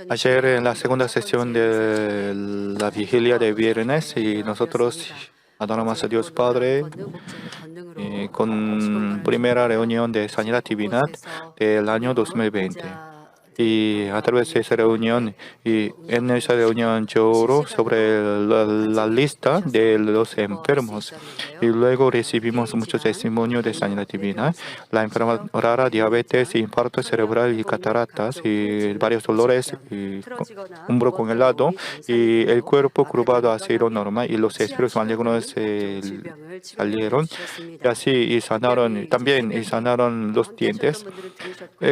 Ayer en la segunda sesión de la vigilia de viernes y nosotros adoramos a Dios Padre con primera reunión de Sanidad Divina del año 2020. Y a través de esa reunión, y en esa reunión yo oro sobre la lista de los enfermos. Y luego recibimos muchos testimonios de sanidad divina. La enfermedad rara, diabetes, infarto cerebral y cataratas, y varios dolores, y hombro congelado, y el cuerpo curvado hacia lo normal, y los espíritus malignos salieron. Y así y sanaron, también y sanaron los dientes.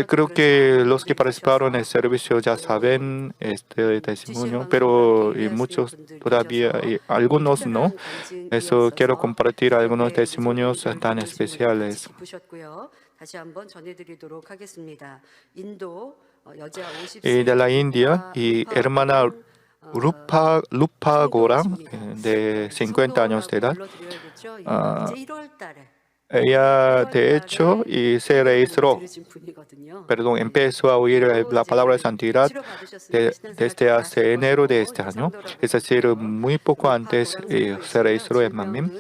Creo que los que participaron en el servicio ya saben este testimonio, pero muchos todavía, y algunos no. Eso quiero compartir algunos testimonios tan especiales. De la India, y hermana Rupa Goram, de 50 años de edad. Ella, de hecho, se registró, empezó a oír la palabra de santidad desde hace enero de este año. Es decir, muy poco antes se registró en Manmin.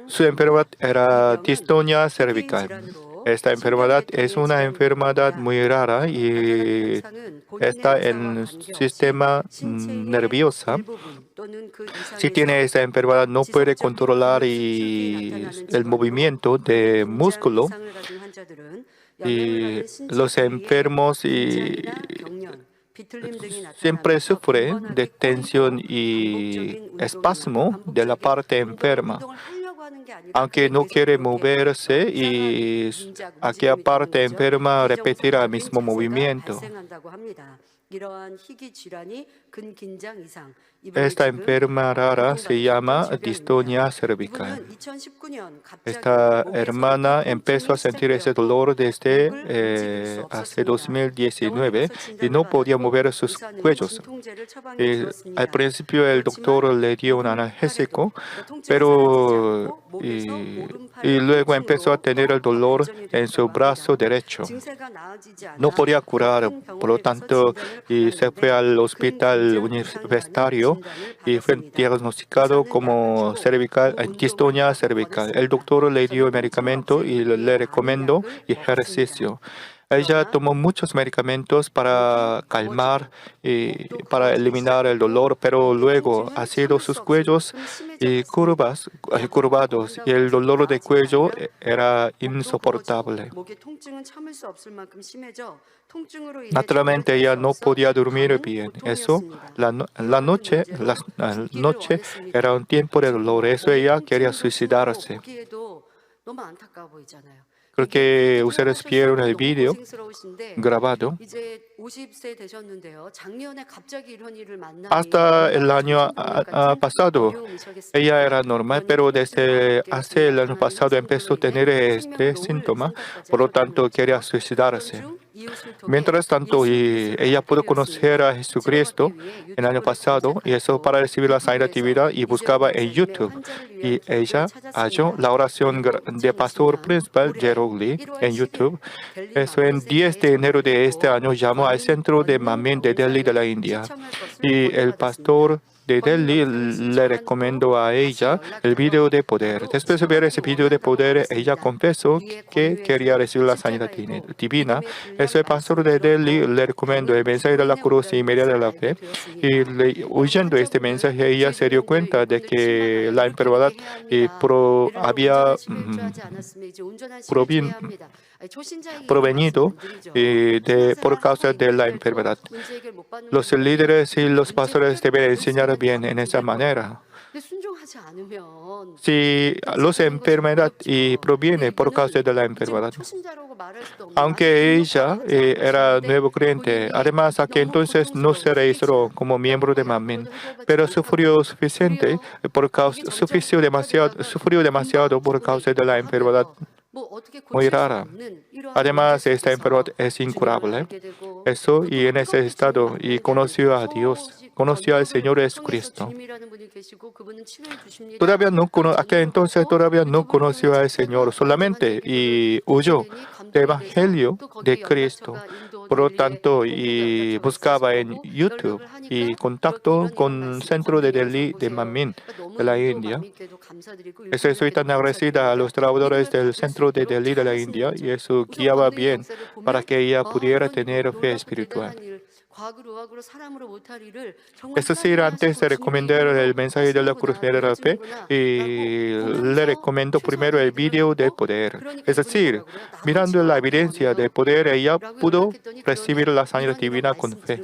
Su enfermedad era distonia cervical. Esta enfermedad es una enfermedad muy rara y está en el sistema nervioso. Si tiene esta enfermedad, no puede controlar el movimiento de músculo. Y los enfermos siempre sufren de tensión y espasmo de la parte enferma. Aunque no quiere moverse, y aquella parte enferma repetirá el mismo movimiento. Esta enfermedad rara se llama distonia cervical. Esta hermana empezó a sentir ese dolor desde hace 2019 y no podía mover sus cuellos. Al principio el doctor le dio un analgésico, pero y luego empezó a tener el dolor en su brazo derecho. No podía curar, por lo tanto, y se fue al hospital universitario y fue diagnosticado como distonia cervical. El doctor le dio medicamento y le recomendó ejercicio. Ella tomó muchos medicamentos para calmar y para eliminar el dolor, pero luego ha sido sus cuellos curvados y el dolor de cuello era insoportable. Naturalmente ella no podía dormir bien. La noche era un tiempo de dolor. Eso ella quería suicidarse. Creo que ustedes vieron el video grabado. Hasta el año pasado, ella era normal, pero desde hace el año pasado empezó a tener este síntoma, por lo tanto quería suicidarse. Mientras tanto, ella pudo conocer a Jesucristo el año pasado, y eso para recibir la sanidad divina, y buscaba en YouTube. Y ella halló la oración de pastor principal Gerald Lee en YouTube. Eso en 10 de enero de este año llamó al centro de Manmin de Delhi de la India. Y el pastor de Delhi le recomendó a ella el video de poder. Después de ver ese video de poder, ella confesó que quería recibir la sanidad divina. El pastor de Delhi le recomendó el mensaje de la cruz y media de la fe. Y oyendo este mensaje, ella se dio cuenta de que la enfermedad había provenido por causa de la enfermedad. Los líderes y los pastores deben enseñar bien en esa manera. Si la enfermedad proviene por causa de la enfermedad, aunque ella era nuevo creyente, además que entonces no se registró como miembro de Manmin, pero sufrió demasiado por causa de la enfermedad muy rara. Además, esta enfermedad es incurable. Y en ese estado, conoció a Dios, conoció al Señor Jesucristo. Aquel entonces todavía no conoció al Señor, solamente huyó Evangelio de Cristo. Por lo tanto, y buscaba en YouTube y contacto con Centro de Delhi de Manmin de la India. Estoy tan agradecida a los trabajadores del Centro de Delhi de la India y eso guiaba bien para que ella pudiera tener fe espiritual. Es decir, antes de recomendar el mensaje de la cruz de la fe, le recomiendo primero el video del poder. Es decir, mirando la evidencia del poder, ella pudo recibir la sanidad divina con fe,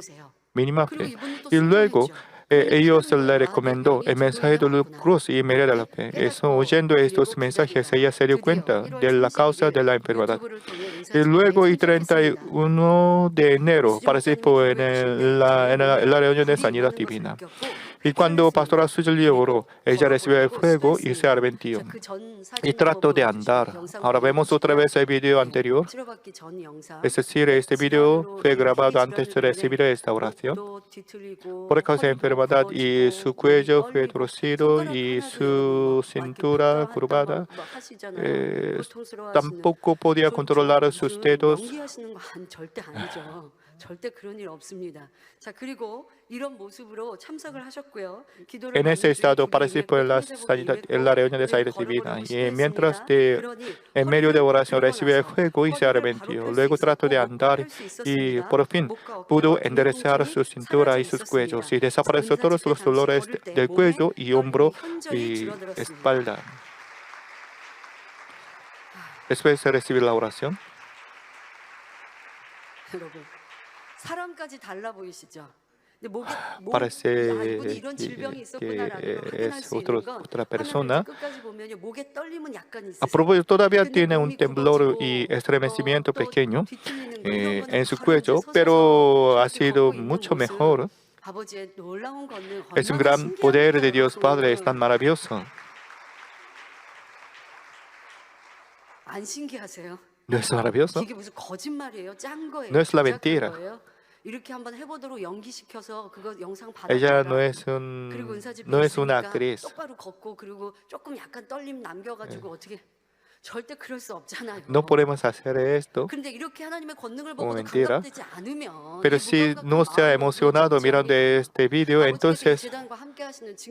mínima fe. Y luego, ellos le recomendó el mensaje de la cruz y media de la fe. Eso, oyendo estos mensajes, ella se dio cuenta de la causa de la enfermedad. Y luego, el 31 de enero, participó en la reunión de sanidad divina. Y cuando Pastora Suzy oró, ella recibió el fuego y se arrepintió. Y trató de andar. Ahora vemos otra vez el video anterior. Es decir, este video fue grabado antes de recibir esta oración. Por causa de enfermedad y su cuello fue torcido y su cintura curvada, tampoco podía controlar sus dedos. En ese estado participó en la reunión de sanidad divina y mientras en medio de oración recibió el fuego y se arrepintió. Luego trató de andar y por fin pudo enderezar su cintura y sus cuellos y desapareció todos los dolores del cuello y hombro y espalda. Después de recibir la oración, parece que es otra persona. A propósito, todavía tiene un temblor y estremecimiento pequeño en su cuello, pero ha sido mucho mejor. Es un gran poder de Dios Padre, es tan maravilloso. ¿No es maravilloso? No es la mentira. Ella no es una actriz. No podemos hacer esto como mentira. Pero si no se ha emocionado mirando este video, entonces,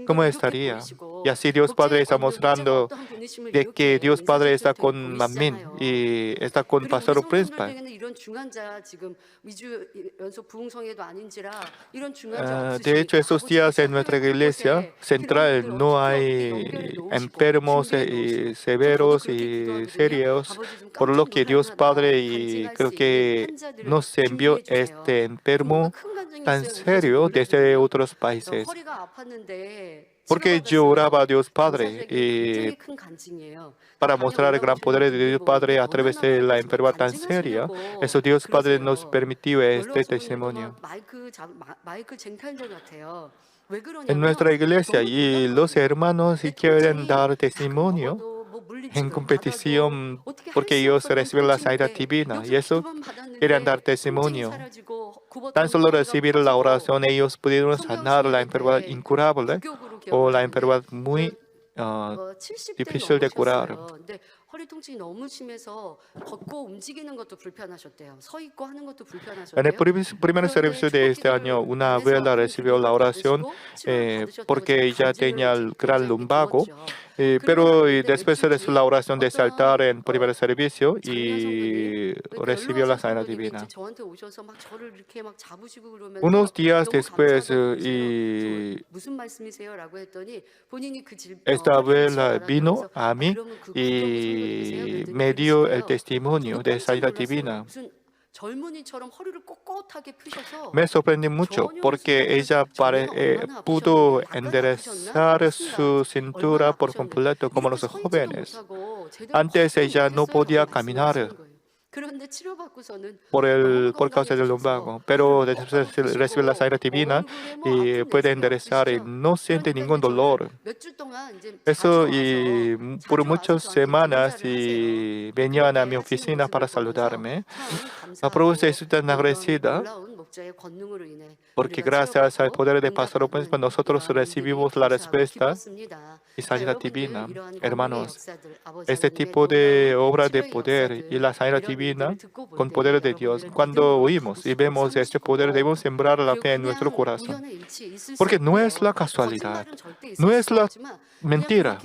¿cómo estaría? Y así Dios Padre está mostrando de que Dios Padre está con Manmin y está con Pastor Principal. De hecho, estos días en nuestra iglesia central no hay enfermos severos y serios, por lo que Dios Padre y creo que nos envió este enfermo tan serio desde otros países. Porque yo oraba a Dios Padre y para mostrar el gran poder de Dios Padre a través de la enfermedad tan seria, eso Dios Padre nos permitió este testimonio. En nuestra iglesia y los hermanos quieren dar testimonio en competición porque ellos reciben la sanidad divina y eso quieren dar testimonio. Tan solo recibir la oración ellos pudieron sanar la enfermedad incurable o la enfermedad muy difícil de curar. En el primer servicio de este año, una abuela recibió la oración porque ella tenía el gran lumbago, pero después de la oración de saltar en el primer servicio y recibió la sanidad divina. Unos días después, esta abuela vino a mí y me dio el testimonio de sanidad divina. Me sorprendí mucho porque ella pudo enderezar su cintura por completo como los jóvenes. Antes ella no podía caminar por causa del lumbago, pero después recibe la sanidad divina y puede enderezar y no siente ningún dolor. Eso y por muchas semanas y venían a mi oficina para saludarme. A propósito, estoy tan agradecida Porque gracias al poder de Pastor Príncipe nosotros recibimos la respuesta y sanidad divina. Hermanos, este tipo de obra de poder y la sanidad divina con poder de Dios, cuando oímos y vemos este poder, debemos sembrar la fe en nuestro corazón. Porque no es la casualidad, no es la mentira.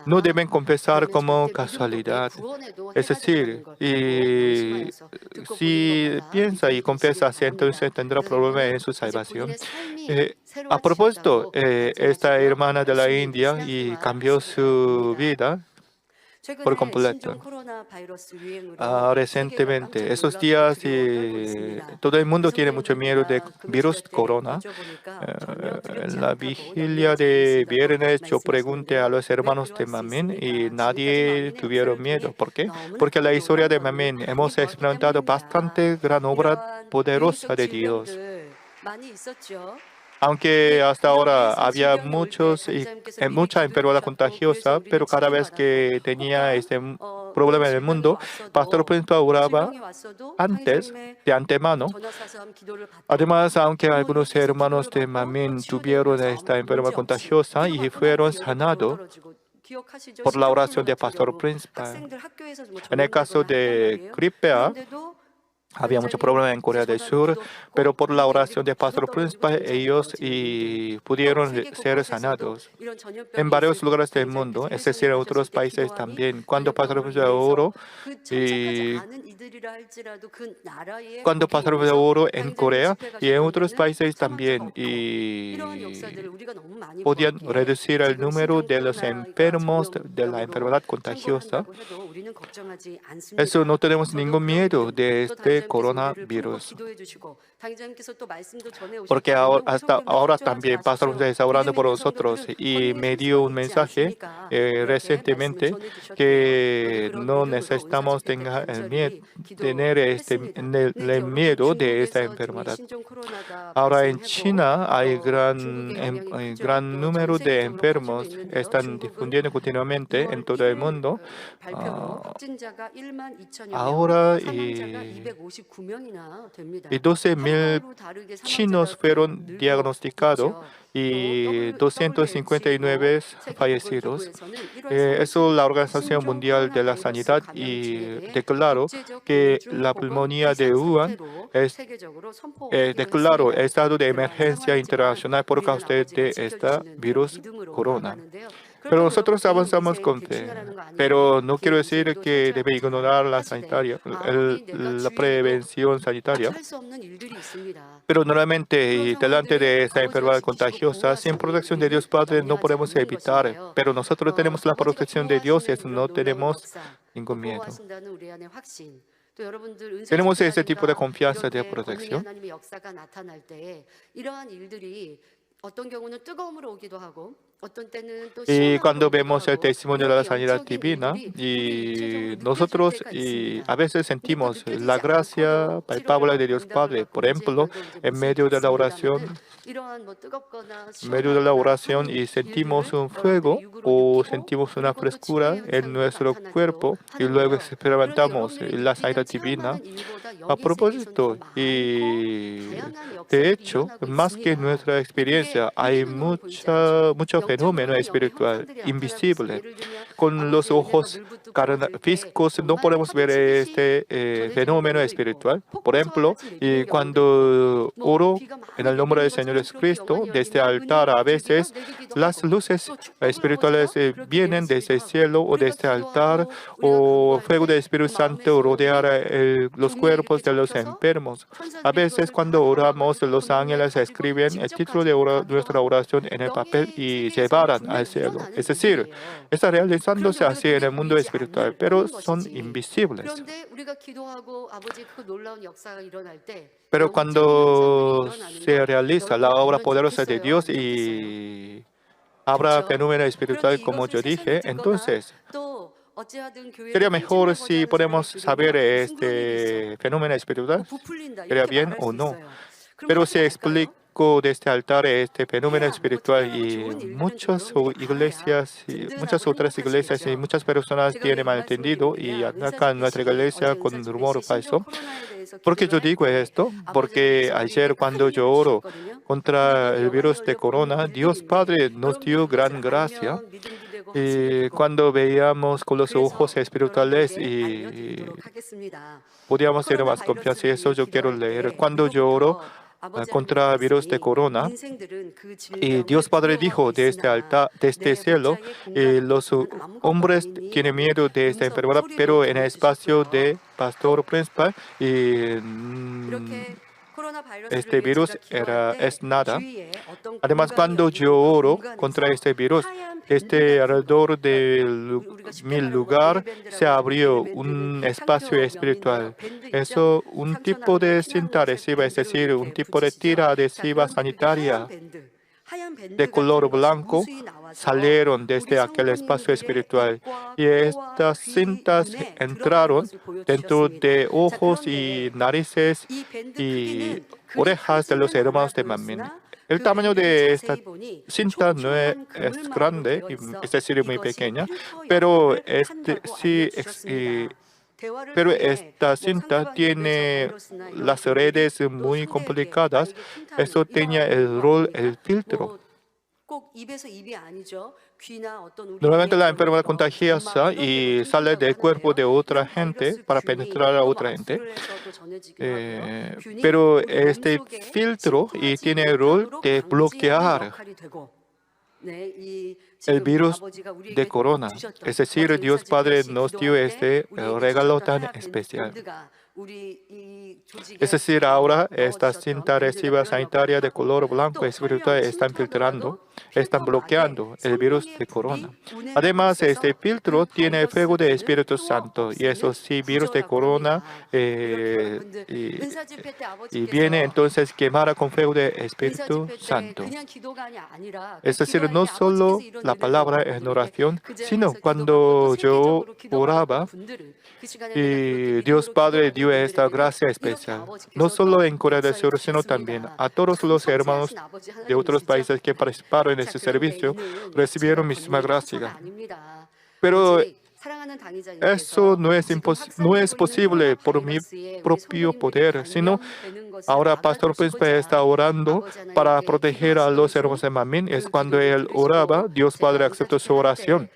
No deben confesar como casualidad. Es decir, y si piensa y confiesa así, entonces tendrá problema en su salvación. A propósito, esta hermana de la India y cambió su vida por completo. Recientemente, esos días, todo el mundo tiene mucho miedo de virus corona. En la vigilia de viernes yo pregunté a los hermanos de Manmin y nadie tuvieron miedo. ¿Por qué? Porque la historia de Manmin hemos experimentado bastante gran obra poderosa de Dios. Aunque hasta ahora había mucha enfermedad contagiosa, pero cada vez que tenía este problema en el mundo, Pastor Príncipe oraba antes, de antemano. Además, aunque algunos hermanos de Manmin tuvieron esta enfermedad contagiosa y fueron sanados por la oración de Pastor Príncipe. En el caso de gripe A, había mucho problema en Corea del Sur, pero por la oración de Pastor Príncipe ellos pudieron ser sanados. En varios lugares del mundo, es decir, en otros países también, cuando Pastor Príncipe oró, cuando Pastor Príncipe oró en Corea y en otros países también, podían reducir el número de los enfermos de la enfermedad contagiosa. Eso no tenemos ningún miedo de este coronavirus. Porque hasta ahora también Pastor Príncipe está orando por nosotros y me dio un mensaje recientemente que no necesitamos tener el miedo de esta enfermedad. Ahora en China hay gran número de enfermos, están difundiendo continuamente en todo el mundo. Ahora 12,000 chinos fueron diagnosticados y 259 fallecidos. Eso la Organización Mundial de la Sanidad declaró que la pulmonía de Wuhan declaró estado de emergencia internacional por causa de este virus corona. Pero nosotros avanzamos con fe. Pero no quiero decir que debe ignorar la prevención sanitaria. Pero normalmente, delante de esta enfermedad contagiosa, sin protección de Dios Padre no podemos evitar. Pero nosotros tenemos la protección de Dios y eso no tenemos ningún miedo. Tenemos ese tipo de confianza de protección. Y cuando vemos el testimonio de la sanidad divina, y nosotros a veces sentimos la gracia palpable de Dios Padre. Por ejemplo, en medio de la oración y sentimos un fuego o sentimos una frescura en nuestro cuerpo y luego experimentamos la sanidad divina. A propósito, y de hecho, más que nuestra experiencia, hay mucho fenómeno espiritual invisible. Con los ojos físicos no podemos ver este fenómeno espiritual. Por ejemplo, cuando oro en el nombre del Señor Jesucristo, desde el altar a veces las luces espirituales vienen desde el cielo o desde el altar o fuego del Espíritu Santo rodear los cuerpos de los enfermos. A veces cuando oramos, los ángeles escriben el título de nuestra oración en el papel y llevarán al cielo. Es decir, está realizándose así en el mundo espiritual, pero son invisibles. Pero cuando se realiza la obra poderosa de Dios y habrá fenómeno espiritual, como yo dije, entonces sería mejor si podemos saber este fenómeno espiritual, ¿sería bien o no? Pero se predico de este altar este fenómeno espiritual y muchas otras iglesias y muchas personas tienen malentendido y atacan nuestra iglesia con rumor falso. ¿Por qué yo digo esto? Porque ayer cuando yo oro contra el virus de corona, Dios Padre nos dio gran gracia. Y cuando veíamos con los ojos espirituales y podíamos tener más confianza, y eso yo quiero leer. Cuando yo oro contra el virus de corona, y Dios Padre dijo de este altar, de este cielo, los hombres tienen miedo de esta enfermedad, pero en el espacio de pastor principal, este virus es nada. Además, cuando yo oro contra este virus, alrededor de 1000 lugares se abrió un espacio espiritual. Eso, un tipo de cinta adhesiva, es decir, un tipo de tira adhesiva sanitaria de color blanco, salieron desde aquel espacio espiritual. Y estas cintas entraron dentro de ojos y narices y orejas de los hermanos de Manmin. El tamaño de esta cinta no es grande, es decir, muy pequeña, pero pero esta cinta tiene las redes muy complicadas. Eso tenía el rol, el filtro. Normalmente la enfermedad contagiosa y sale del cuerpo de otra gente para penetrar a otra gente. Pero este filtro y tiene el rol de bloquear el virus de corona. Es decir, Dios Padre nos dio este regalo tan especial. Es decir, ahora esta cinta adhesiva sanitaria de color blanco espiritual están filtrando, están bloqueando el virus de corona. Además, este filtro tiene el fuego del Espíritu Santo y eso sí, virus de corona y viene entonces quemada con fuego del Espíritu Santo. Es decir, no solo la palabra en oración, sino cuando yo oraba, y Dios Padre dio esta gracia especial, no solo en Corea del Sur, sino también a todos los hermanos de otros países que participaron en este servicio, recibieron misma gracia. Pero eso no es posible por mi propio poder, sino ahora Pastor Príncipe está orando para proteger a los hermanos de Manmin. Es cuando él oraba, Dios Padre aceptó su oración.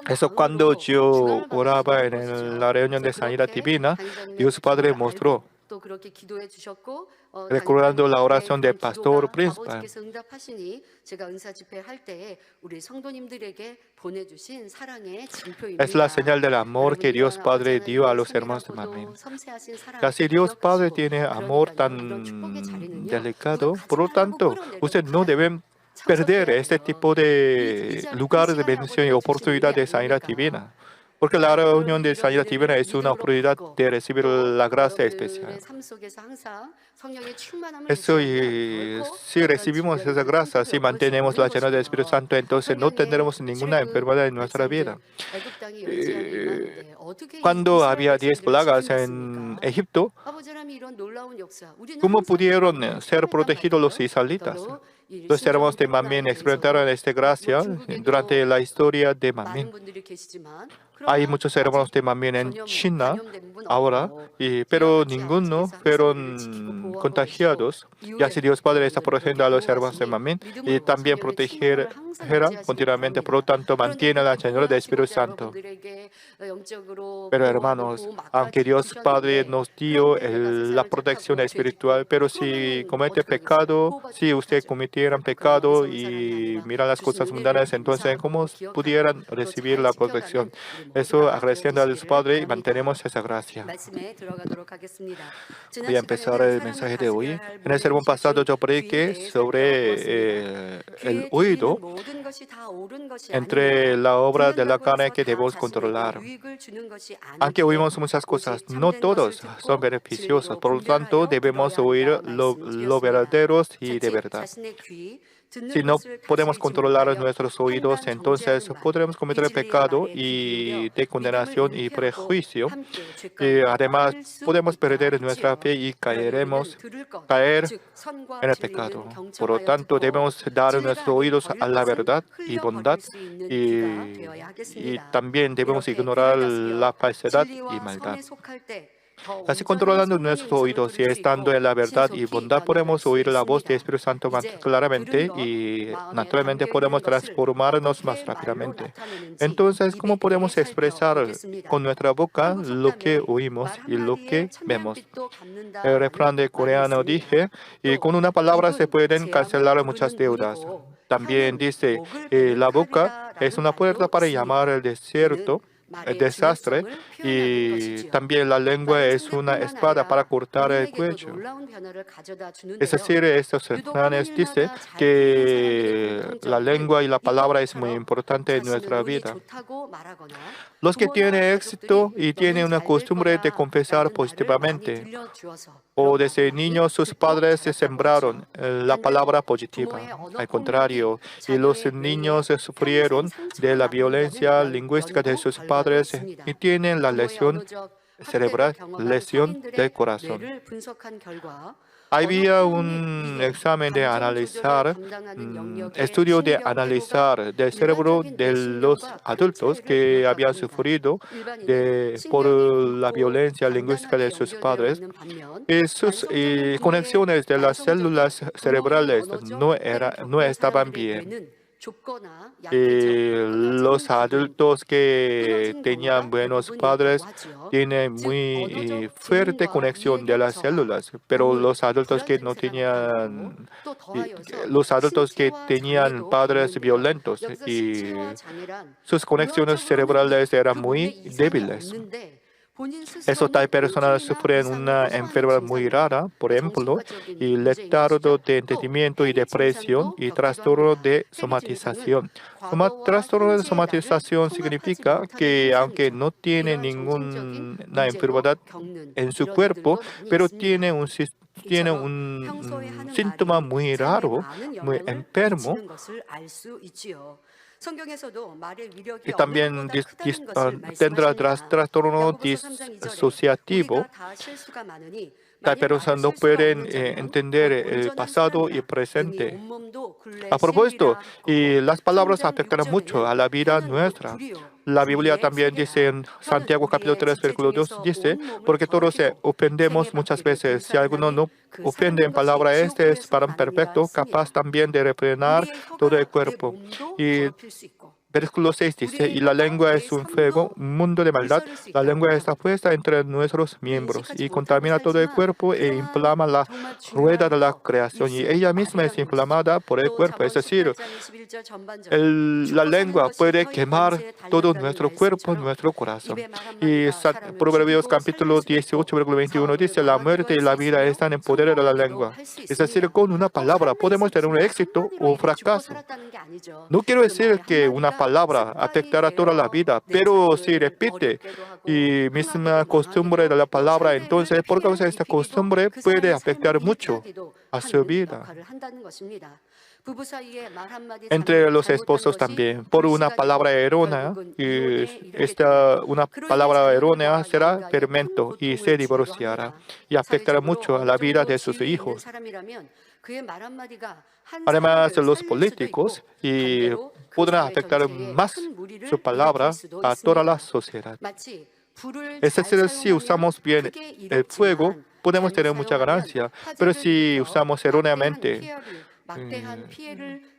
Eso cuando yo oraba en la reunión de sanidad divina, Dios Padre mostró, recordando la oración del pastor principal. Es la señal del amor que Dios Padre dio a los hermanos de Manmin. Casi Dios Padre tiene amor tan delicado, por lo tanto, ustedes no deben perder este tipo de lugares de bendición y oportunidad de sanidad divina. Porque la reunión de sanidad divina es una oportunidad de recibir la gracia especial. Eso, y si recibimos esa gracia, si mantenemos la llenura del Espíritu Santo, entonces no tendremos ninguna enfermedad en nuestra vida. Cuando había 10 plagas en Egipto, ¿cómo pudieron ser protegidos los israelitas? Los hermanos de Manmin experimentaron esta gracia durante la historia de Manmin. Hay muchos hermanos de Manmin en China ahora, pero ninguno fueron contagiados. Y así Dios Padre está protegiendo a los hermanos de Manmin y también protegerá continuamente, por lo tanto mantiene la llenura del Espíritu Santo. Pero hermanos, aunque Dios Padre nos dio la protección espiritual, pero si comete pecado, si usted cometiera pecado y mira las cosas mundanas, entonces ¿cómo pudieran recibir la protección? Eso agradeciendo a Dios Padre y mantenemos esa gracia. Voy a empezar el mensaje de hoy. En el sermón pasado yo prediqué sobre el oído entre la obra de la carne que debemos controlar. Aunque oímos muchas cosas, no todos son beneficiosos. Por lo tanto, debemos oír lo verdadero y de verdad. Si no podemos controlar nuestros oídos, entonces podremos cometer pecado y de condenación y prejuicio. Y además, podemos perder nuestra fe y caer en el pecado. Por lo tanto, debemos dar nuestros oídos a la verdad y bondad y también debemos ignorar la falsedad y maldad. Así controlando nuestros oídos y estando en la verdad y bondad, podemos oír la voz del Espíritu Santo más claramente y naturalmente podemos transformarnos más rápidamente. Entonces, ¿cómo podemos expresar con nuestra boca lo que oímos y lo que vemos? El refrán de coreano dice, y con una palabra se pueden cancelar muchas deudas. También dice, la boca es una puerta para llamar el desierto, el desastre, y también la lengua es una espada para cortar el cuello. Es decir, estos refranes dicen que la lengua y la palabra es muy importante en nuestra vida. Los que tienen éxito y tienen una costumbre de confesar positivamente, o desde niños sus padres se sembraron la palabra positiva. Al contrario, y los niños sufrieron de la violencia lingüística de sus padres y tienen la lesión cerebral, lesión del corazón. Había un examen de analizar, estudio de analizar del cerebro de los adultos que habían sufrido por la violencia lingüística de sus padres. Y sus conexiones de las células cerebrales no estaban bien. Los adultos que tenían buenos padres tienen muy fuerte conexión de las células, pero los adultos que no tenían, los adultos que tenían padres violentos y sus conexiones cerebrales eran muy débiles. Eso tal personas sufren una enfermedad muy rara, por ejemplo, y retardo de entendimiento y depresión y trastorno de somatización. Trastorno de somatización significa que aunque no tiene ninguna enfermedad en su cuerpo, pero tiene un síntoma muy raro, muy enfermo. Y también tendrá trastorno disociativo. Tal personas no pueden entender el pasado y el presente. A propósito, y las palabras afectan mucho a la vida nuestra. La Biblia también dice en Santiago capítulo 3, versículo 2, dice, porque todos ofendemos muchas veces. Si alguno no ofende en palabra, este es varón perfecto, capaz también de refrenar todo el cuerpo. Y versículo 6 dice, y la lengua es un fuego, un mundo de maldad. La lengua está puesta entre nuestros miembros y contamina todo el cuerpo e inflama la rueda de la creación. Y ella misma es inflamada por el cuerpo. Es decir, la lengua puede quemar todo nuestro cuerpo, nuestro corazón. Y Proverbios capítulo 18, versículo 21 dice, la muerte y la vida están en poder de la lengua. Es decir, con una palabra podemos tener un éxito o fracaso. No quiero decir que una palabra afectará toda la vida, pero si repite y misma costumbre de la palabra, entonces por causa de esta costumbre puede afectar mucho a su vida. Entre los esposos también, por una palabra errónea, una palabra errónea será fermento y se divorciará y afectará mucho a la vida de sus hijos. Además, los políticos podrán afectar más su palabra a toda la sociedad. Es decir, si usamos bien el fuego, podemos tener mucha ganancia, pero si usamos erróneamente,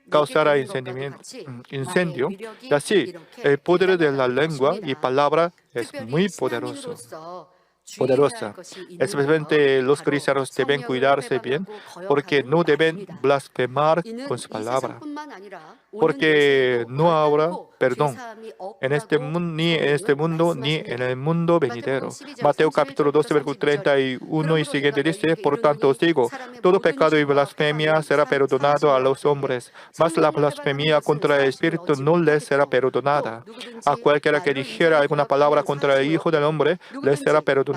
causará incendio. Y así, el poder de la lengua y palabra es muy poderosa. Especialmente los cristianos deben cuidarse bien porque no deben blasfemar con su palabra. Porque no habrá perdón ni en este mundo ni en el mundo venidero. Mateo capítulo 12, versículo 31 y siguiente dice, por tanto os digo, todo pecado y blasfemia será perdonado a los hombres, mas la blasfemia contra el Espíritu no les será perdonada. A cualquiera que dijera alguna palabra contra el Hijo del Hombre, les será perdonado.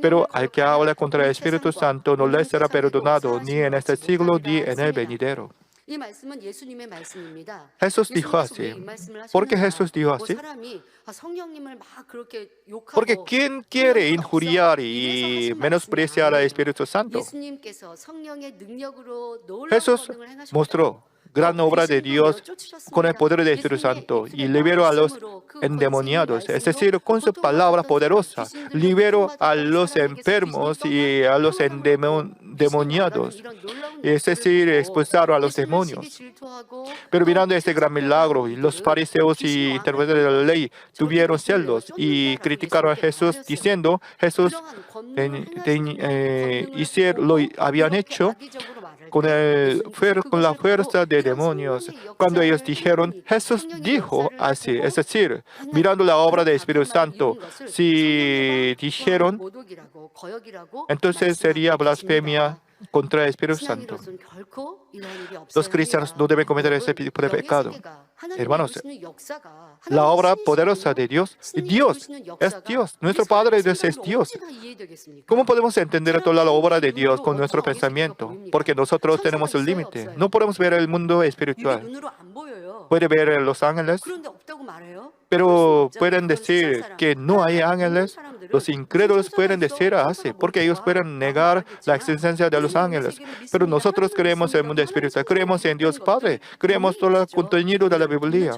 Pero al que habla contra el Espíritu Santo no les será perdonado, ni en este siglo ni en el venidero. Jesús dijo así. ¿Por qué Jesús dijo así? Porque ¿quién quiere injuriar y menospreciar al Espíritu Santo? Jesús mostró gran obra de Dios con el poder del Espíritu Santo y liberó a los endemoniados, es decir, con su palabra poderosa, liberó a los enfermos y a los endemoniados, es decir, expulsaron a los demonios. Pero mirando este gran milagro, los fariseos y intérpretes de la ley tuvieron celos y criticaron a Jesús diciendo, Jesús lo habían hecho con la fuerza de demonios. Cuando ellos dijeron, Jesús dijo así, es decir, mirando la obra del Espíritu Santo, si dijeron, entonces sería blasfemia contra el Espíritu Santo. Los cristianos no deben cometer ese tipo de pecado. Hermanos, la obra poderosa de Dios, Dios es Dios, nuestro Padre Dios es Dios. ¿Cómo podemos entender toda la obra de Dios con nuestro pensamiento? Porque nosotros tenemos un límite. No podemos ver el mundo espiritual. Puede ver los ángeles, pero pueden decir que no hay ángeles. Los incrédulos pueden decir así, porque ellos pueden negar la existencia de los ángeles. Pero nosotros creemos en el mundo espiritual, creemos en Dios Padre, creemos todo el contenido de la Biblia.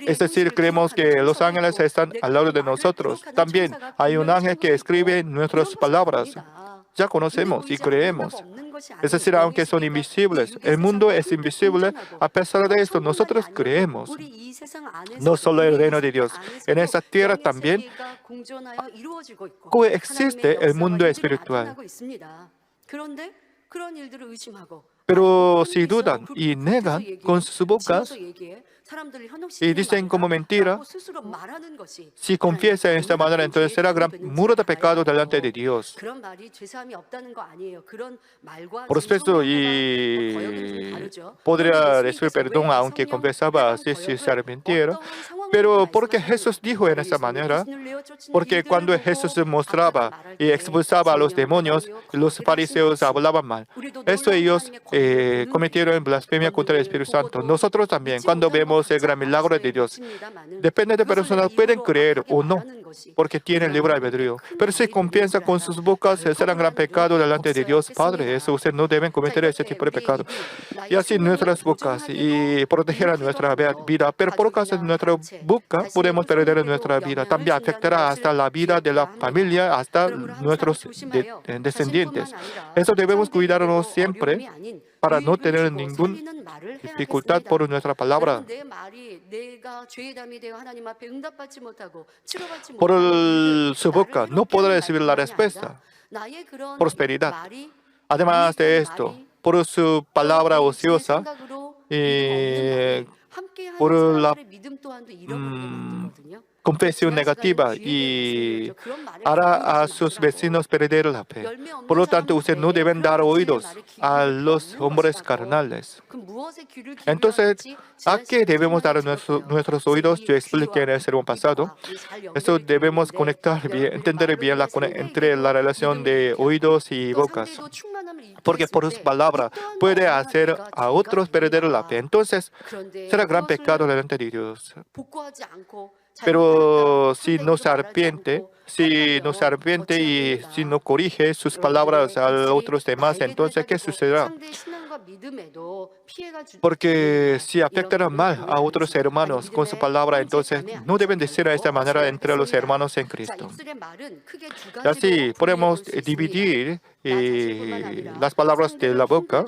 Es decir, creemos que los ángeles están al lado de nosotros. También hay un ángel que escribe nuestras palabras. Ya conocemos y creemos. Es decir, aunque son invisibles, el mundo es invisible. A pesar de esto, nosotros creemos. No solo el reino de Dios. En esa tierra también coexiste el mundo espiritual. Pero si dudan y negan con sus bocas y dicen como mentira, si confiesa en esta manera, entonces será gran muro de pecado delante de Dios. Por supuesto, y podría recibir perdón aunque confesaba así si se arrepintiera. Pero ¿por qué Jesús dijo en esa manera? Porque cuando Jesús se mostraba y expulsaba a los demonios, los fariseos hablaban mal. Esto ellos cometieron blasfemia contra el Espíritu Santo. Nosotros también, cuando vemos el gran milagro de Dios, depende de personas, pueden creer o no, porque tienen libre albedrío. Pero si confiesan con sus bocas, será un gran pecado delante de Dios Padre. Eso ustedes no deben cometer ese tipo de pecado. Y así nuestras bocas y proteger nuestra vida, pero por causa de nuestra boca podemos perder nuestra vida. También afectará hasta la vida de la familia, hasta nuestros descendientes. Eso debemos cuidarnos siempre para no tener ninguna dificultad por nuestra palabra. Por su boca no podrá recibir la respuesta. Prosperidad. Además de esto, por su palabra ociosa, por la confesión negativa y hará a sus vecinos perder la fe. Por lo tanto, ustedes no deben dar oídos a los hombres carnales. Entonces, ¿a qué debemos dar nuestros oídos? Yo expliqué en el sermón pasado. Eso debemos conectar bien, entender bien entre la relación de oídos y bocas. Porque por su palabra puede hacer a otros perder la fe. Entonces, será gran pecado delante de Dios. Pero si no se arrepiente y si no corrige sus palabras a otros demás, entonces ¿qué sucederá? Porque si afectará mal a otros hermanos con su palabra, entonces no deben decir de esta manera entre los hermanos en Cristo. Y así podemos dividir las palabras de la boca.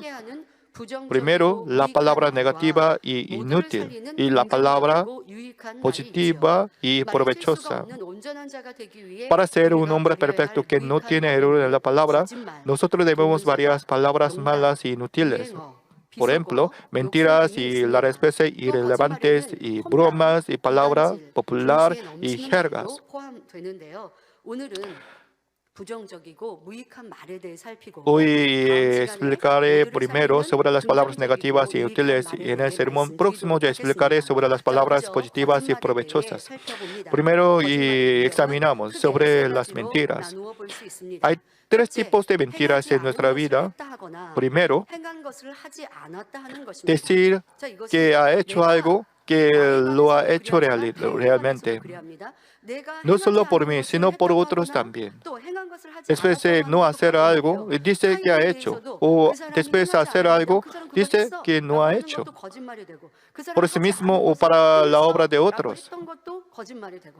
Primero, la palabra negativa y inútil, y la palabra positiva y provechosa. Para ser un hombre perfecto que no tiene error en la palabra, nosotros debemos varias palabras malas y inútiles. Por ejemplo, mentiras y las especies irrelevantes y bromas y palabra popular y jergas. Hoy explicaré primero sobre las palabras negativas y útiles y en el sermón próximo yo explicaré sobre las palabras positivas y provechosas. Primero examinamos sobre las mentiras. Hay tres tipos de mentiras en nuestra vida. Primero, decir que ha hecho algo que lo ha hecho realmente. No solo por mí, sino por otros también. Después de no hacer algo, dice que ha hecho. O después de hacer algo, dice que no ha hecho. Por sí mismo o para la obra de otros.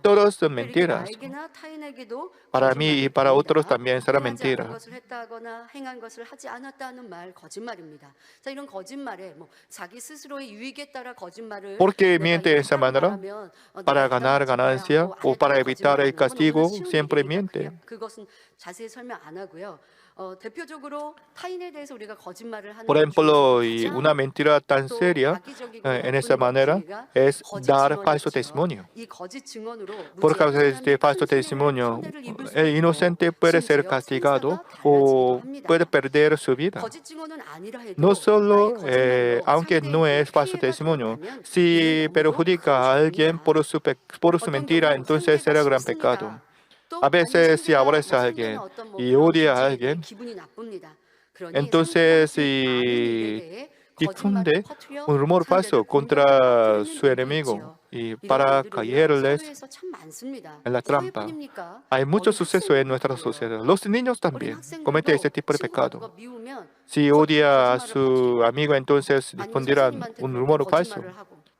Todos son mentiras. Para mí y para otros también será mentira. ¿Por qué miente de esa manera? Para ganar ganancia o para evitar el castigo, siempre miente. Por ejemplo, una mentira tan seria en esa manera es dar falso testimonio. Por causa de este falso testimonio, el inocente puede ser castigado o puede perder su vida. No solo, aunque no es falso testimonio, si perjudica a alguien por su mentira, entonces será gran pecado. A veces si aborrece a alguien y odia a alguien, entonces difunde un rumor falso contra su enemigo y para caerles en la trampa. Hay muchos sucesos en nuestra sociedad. Los niños también cometen este tipo de pecado. Si odia a su amigo, entonces difundirán un rumor falso.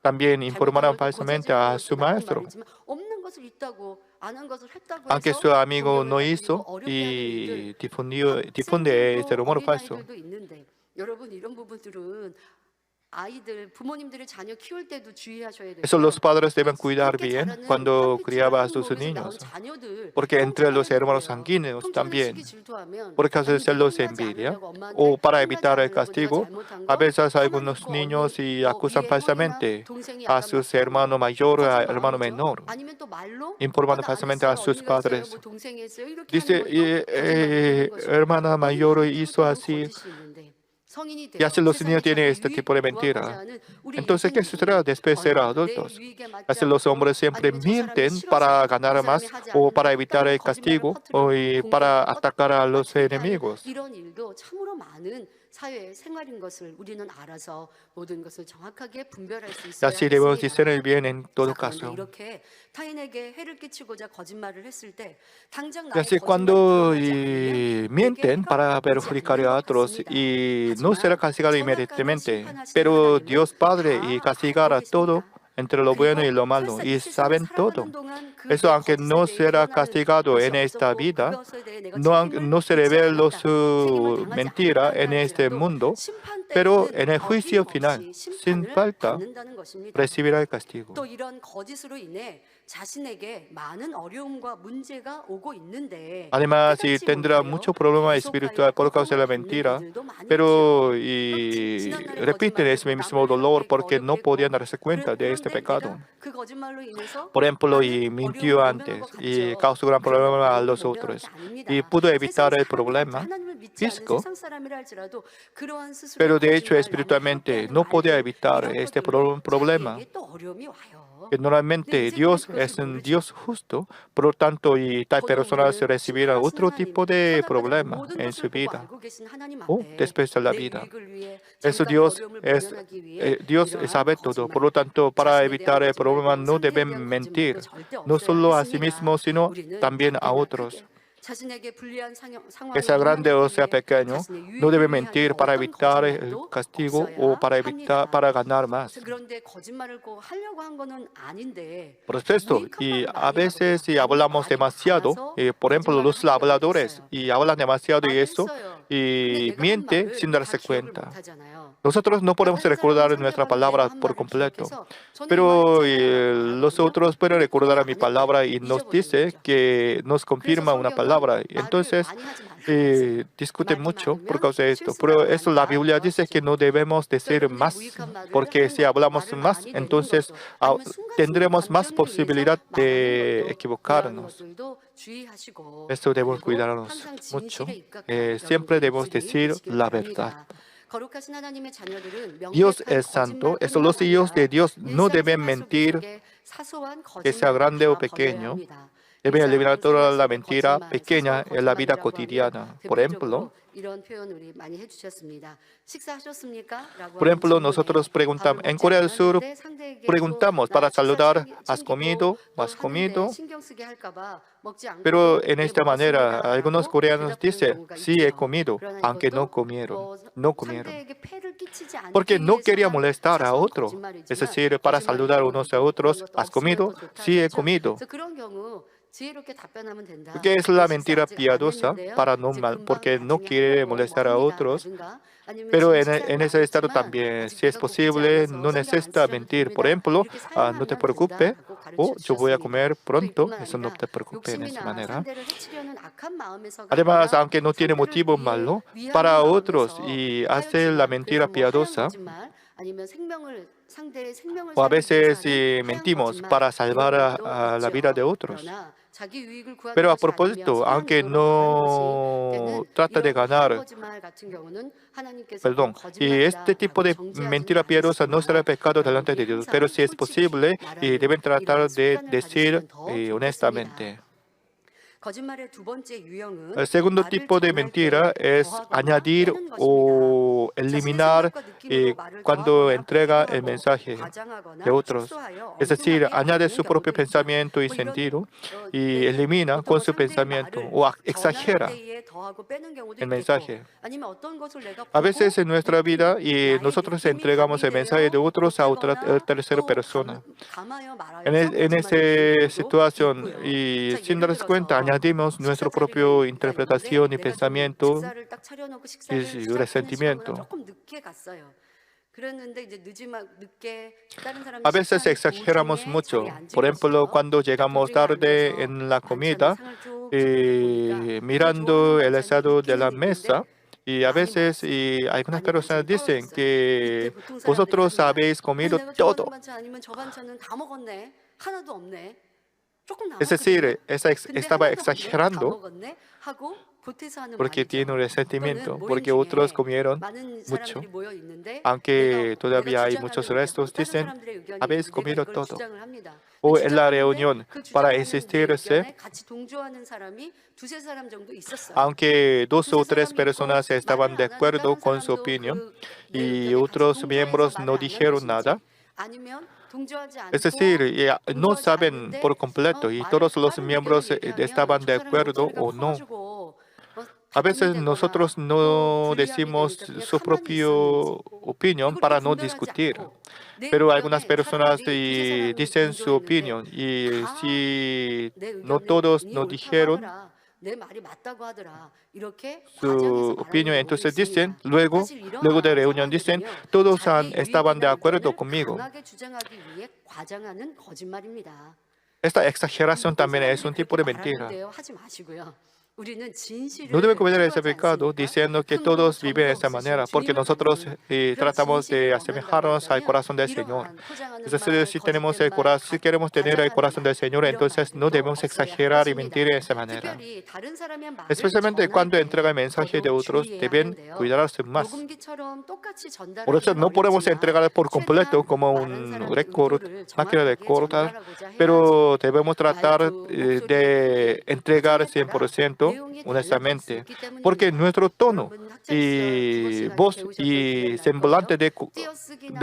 También informarán falsamente a su maestro. Aunque su amigo no hizo y difunde este rumor falso. Eso los padres deben cuidar bien cuando criaban a sus niños. Porque entre los hermanos sanguíneos también, por causa de celos y envidia, o para evitar el castigo, a veces algunos niños acusan falsamente a sus hermanos mayor o hermano menor, informando falsamente a sus padres. Dice, hermana mayor hizo así. Y así los niños tienen este tipo de mentira. Entonces, ¿qué sucederá después de ser adultos? Así los hombres siempre mienten para ganar más o para evitar el castigo o para atacar a los enemigos. Y así debemos discernir bien en todo caso. Y así cuando mienten para perjudicar a otros y no será castigado inmediatamente, pero Dios Padre castigará todo entre lo bueno y lo malo y saben todo. Eso aunque no será castigado en esta vida, no se revela su mentira en este mundo, pero en el juicio final, sin falta, recibirá el castigo. Además, tendrá mucho problema espiritual por causa de la mentira, pero repiten ese mismo dolor porque no podían darse cuenta de este pecado. Por ejemplo, mintió antes y causó gran problema a los otros y pudo evitar el problema físico, pero de hecho espiritualmente no podía evitar este problema. Que normalmente Dios es un Dios justo, por lo tanto, tal persona se recibirá otro tipo de problema en su vida o después de la vida. Eso Dios sabe todo, por lo tanto, para evitar el problema no deben mentir, no solo a sí mismos, sino también a otros. Que sea grande o sea pequeño, no debe mentir para evitar el castigo o para ganar más. Por supuesto, y a veces si hablamos demasiado, por ejemplo, los habladores, y hablan demasiado y eso, y miente sin darse cuenta. Nosotros no podemos recordar nuestra palabra por completo, pero los otros pueden recordar a mi palabra y nos dice que nos confirma una palabra. Entonces, discuten mucho por causa de esto. Pero eso la Biblia dice que no debemos decir más, porque si hablamos más, entonces tendremos más posibilidad de equivocarnos. Esto debemos cuidarnos mucho. Siempre debemos decir la verdad. Dios es santo, los hijos de Dios no deben mentir, que sea grande o pequeño. Deben eliminar toda la mentira pequeña en la vida cotidiana. Por ejemplo, nosotros preguntamos, en Corea del Sur preguntamos para saludar, ¿has comido? ¿Has comido? Pero en esta manera, algunos coreanos dicen, sí he comido, aunque no comieron. No comieron. Porque no quería molestar a otro. Es decir, para saludar unos a otros, ¿has comido? Sí he comido. ¿Qué es la mentira piadosa? Porque no quiere molestar a otros. Pero en ese estado también, si es posible, no necesita mentir. Por ejemplo, no te preocupes, yo voy a comer pronto. Eso no te preocupes en esa manera. Además, aunque no tiene motivo malo, para otros y hace la mentira piadosa, o a veces mentimos para salvar a la vida de otros. Pero a propósito, aunque no trata de ganar, y este tipo de mentira piadosa no será pecado delante de Dios, pero si es posible, deben tratar de decir honestamente. El segundo tipo de mentira es añadir o eliminar cuando entrega el mensaje de otros. Es decir, añade su propio pensamiento y sentido y elimina con su pensamiento o exagera el mensaje. A veces en nuestra vida nosotros entregamos el mensaje de otros a otra tercera persona. En esa situación y sin darse cuenta, añadimos nuestra propia interpretación y pensamiento y resentimiento. A veces exageramos mucho. Por ejemplo, cuando llegamos tarde en la comida, mirando el estado de la mesa, y a veces algunas personas dicen que vosotros habéis comido todo. Es decir, estaba exagerando porque tiene un resentimiento, porque otros comieron mucho. Aunque todavía hay muchos restos, dicen, habéis comido todo. O en la reunión, para insistirse, aunque 2 o 3 personas estaban de acuerdo con su opinión y otros miembros no dijeron nada, es decir, no saben por completo y todos los miembros estaban de acuerdo o no. A veces nosotros no decimos su propia opinión para no discutir, pero algunas personas dicen su opinión y si no todos no dijeron su opinión, entonces dicen, luego de reunión dicen, todos estaban de acuerdo conmigo. Esta exageración también es un tipo de mentira. No debe cometer ese pecado diciendo que todos viven de esa manera, porque nosotros tratamos de asemejarnos al corazón del Señor. Es decir, si queremos tener el corazón del Señor, entonces no debemos exagerar y mentir de esa manera. Especialmente cuando entrega el mensaje de otros, deben cuidarse más. Por eso no podemos entregar por completo como un récord, máquina de cortar, pero debemos tratar de entregar 100%. Honestamente, porque nuestro tono y voz y semblante de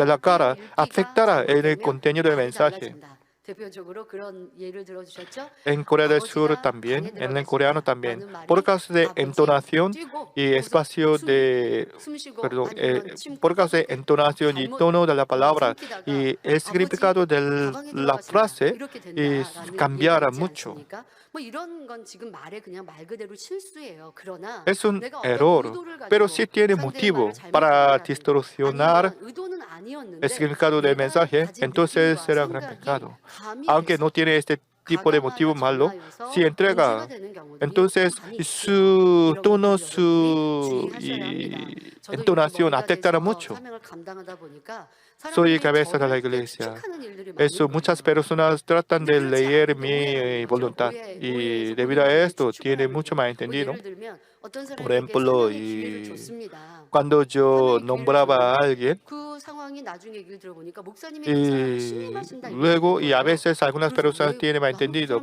la cara afectará el contenido del mensaje. En Corea del Sur también, en el coreano también, por causa de entonación y por causa de entonación y tono de la palabra y el significado de la frase cambiará mucho. Es un error, pero sí tiene motivo para distorsionar el significado del mensaje, entonces será gran pecado. Aunque no tiene este tipo de motivo malo, si entrega, entonces su tono, su entonación afectará mucho. Soy cabeza de la iglesia. Eso, muchas personas tratan de leer mi voluntad y debido a esto tiene mucho más entendido. Por ejemplo, cuando yo nombraba a alguien, y luego, y a veces algunas personas tienen malentendido,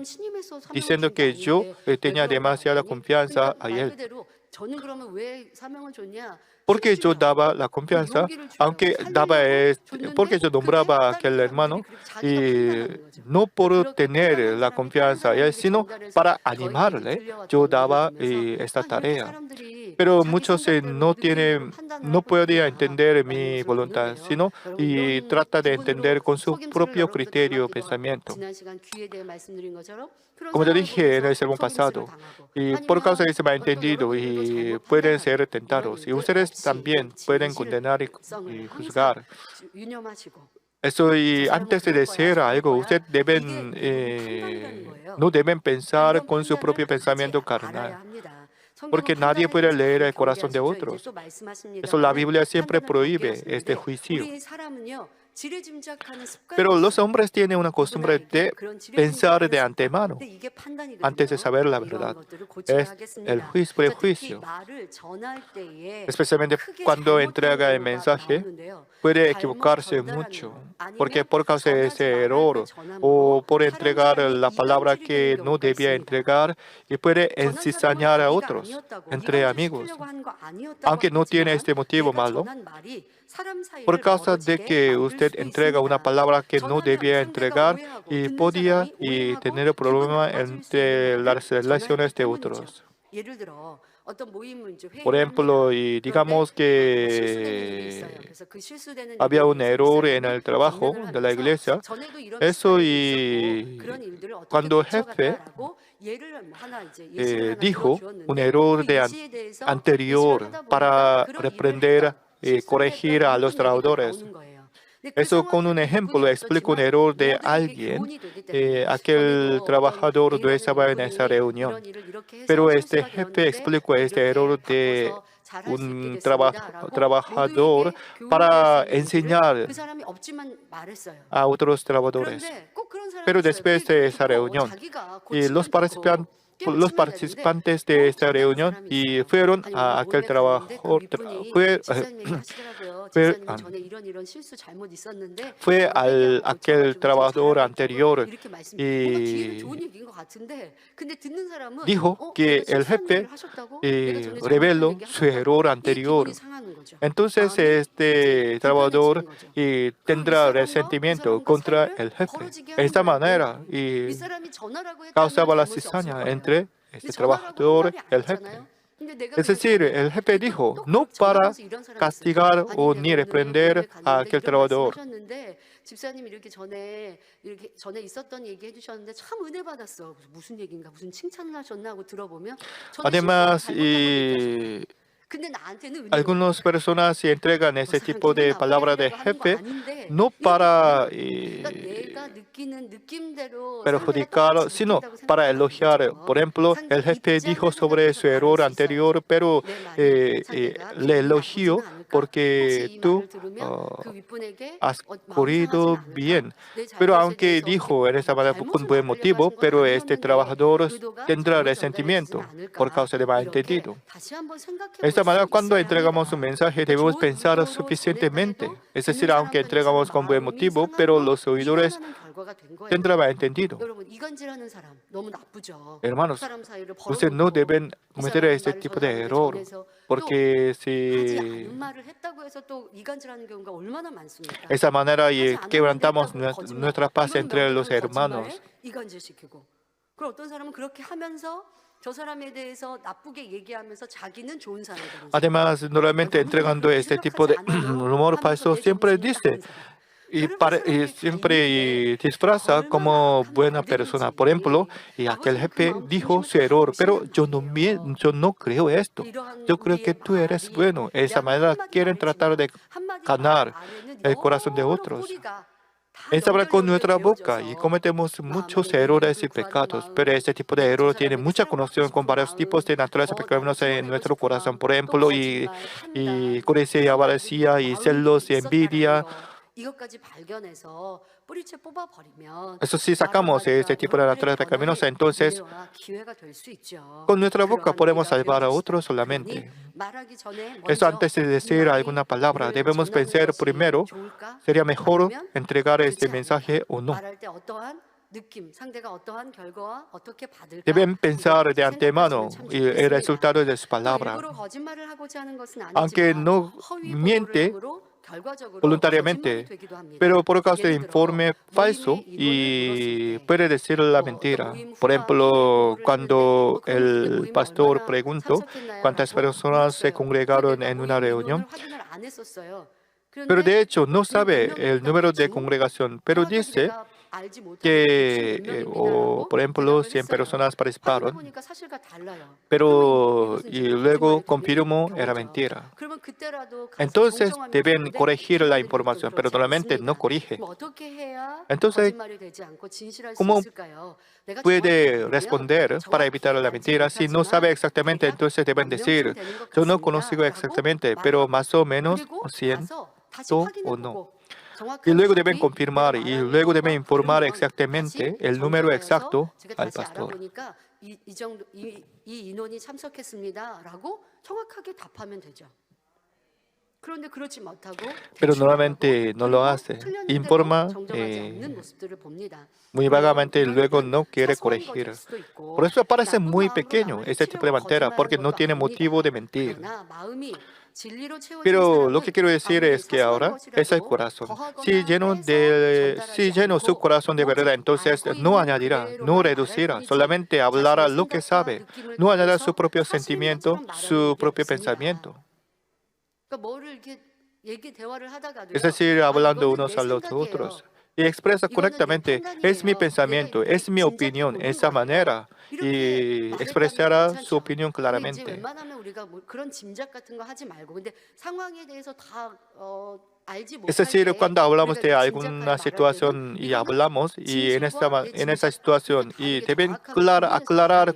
diciendo que yo tenía demasiada confianza a él. Porque yo daba la confianza, aunque porque yo nombraba a aquel hermano, y no por tener la confianza a él, sino para animarle, yo daba esta tarea. Pero muchos no pueden entender mi voluntad, sino y trata de entender con su propio criterio pensamiento. Como ya dije en el sermón pasado, y por causa de ese malentendido, y pueden ser tentados, y ustedes también pueden condenar y juzgar. Eso, y antes de decir algo, ustedes no deben pensar con su propio pensamiento carnal, porque nadie puede leer el corazón de otros. Eso la Biblia siempre prohíbe este juicio. Pero los hombres tienen una costumbre de pensar de antemano, antes de saber la verdad. Es el prejuicio. Especialmente cuando entrega el mensaje, puede equivocarse mucho, porque por causa de ese error o por entregar la palabra que no debía entregar, y puede encizañar a otros entre amigos. Aunque no tiene este motivo malo, por causa de que usted entrega una palabra que no debía entregar y podía tener problemas entre las relaciones de otros. Por ejemplo, y digamos que había un error en el trabajo de la iglesia. Eso, y cuando el jefe dijo un error anterior para reprender y corregir a los trabajadores. Eso, con un ejemplo, explica un error de alguien. Aquel trabajador no estaba en esa reunión, pero este jefe explicó este error de un trabajador para enseñar a otros trabajadores. Pero después de esa reunión, y los participantes de esta reunión fueron a aquel trabajador, fue aquel trabajador anterior y dijo que el jefe reveló su error anterior. Entonces este trabajador tendrá resentimiento contra el jefe. De esta manera causaba la cizaña entre este trabajador y el jefe. Es decir, el jefe dijo, no para castigar o ni reprender a aquel trabajador. Además, algunas personas se entregan ese tipo de palabra de jefe no para perjudicar, sino para elogiar. Por ejemplo, el jefe dijo sobre su error anterior, pero le elogió porque tú has corrido bien. Pero aunque dijo en esa manera con buen motivo, pero este trabajador tendrá resentimiento por causa de malentendido. De esta manera, cuando entregamos un mensaje, debemos pensar suficientemente. Es decir, aunque entregamos con buen motivo, pero los oidores tendrán malentendido. Hermanos, ustedes no deben cometer este tipo de error, porque si de esa manera quebrantamos nuestra paz entre los hermanos. Además, normalmente entregando este tipo de rumor falso, siempre dice, y siempre disfraza como buena persona. Por ejemplo, y aquel jefe dijo su error, pero yo no creo esto. Yo creo que tú eres bueno. De esa manera quieren tratar de ganar el corazón de otros. Es hablar con nuestra boca y cometemos muchos errores y pecados, pero este tipo de error tiene mucha conexión con varios tipos de naturaleza pecaminosa en nuestro corazón. Por ejemplo, codicia y avaricia y celos y envidia. Eso sí, sacamos este tipo de naturaleza pecaminosa, entonces con nuestra boca podemos salvar a otros solamente. Eso antes de decir alguna palabra, debemos pensar primero, ¿sería mejor entregar este mensaje o no? Deben pensar de antemano el resultado de su palabra. Aunque no miente voluntariamente, pero por causa de informe falso y puede decir la mentira. Por ejemplo, cuando el pastor preguntó cuántas personas se congregaron en una reunión, pero de hecho no sabe el número de congregación, pero dice que, por ejemplo, 100 personas participaron, pero y luego confirmó era mentira. Entonces deben corregir la información, pero normalmente no corrige. Entonces, ¿cómo puede responder para evitar la mentira? Si no sabe exactamente, entonces deben decir, yo no conozco exactamente, pero más o menos 100 o no. Y luego deben confirmar y luego deben informar exactamente el número exacto al pastor. Pero normalmente no lo hace. Informa muy vagamente y luego no quiere corregir. Por eso parece muy pequeño este tipo de mentira, porque no tiene motivo de mentir. Pero lo que quiero decir es que ahora es el corazón. Si lleno su corazón de verdad, entonces no añadirá, no reducirá, solamente hablará lo que sabe, no añadirá su propio sentimiento, su propio pensamiento. Es decir, hablando unos a los otros. Y expresa correctamente, es mi pensamiento, es mi opinión, esa manera. Y expresará su opinión claramente. Es decir, cuando hablamos de alguna situación y hablamos, y en esa situación, y deben aclarar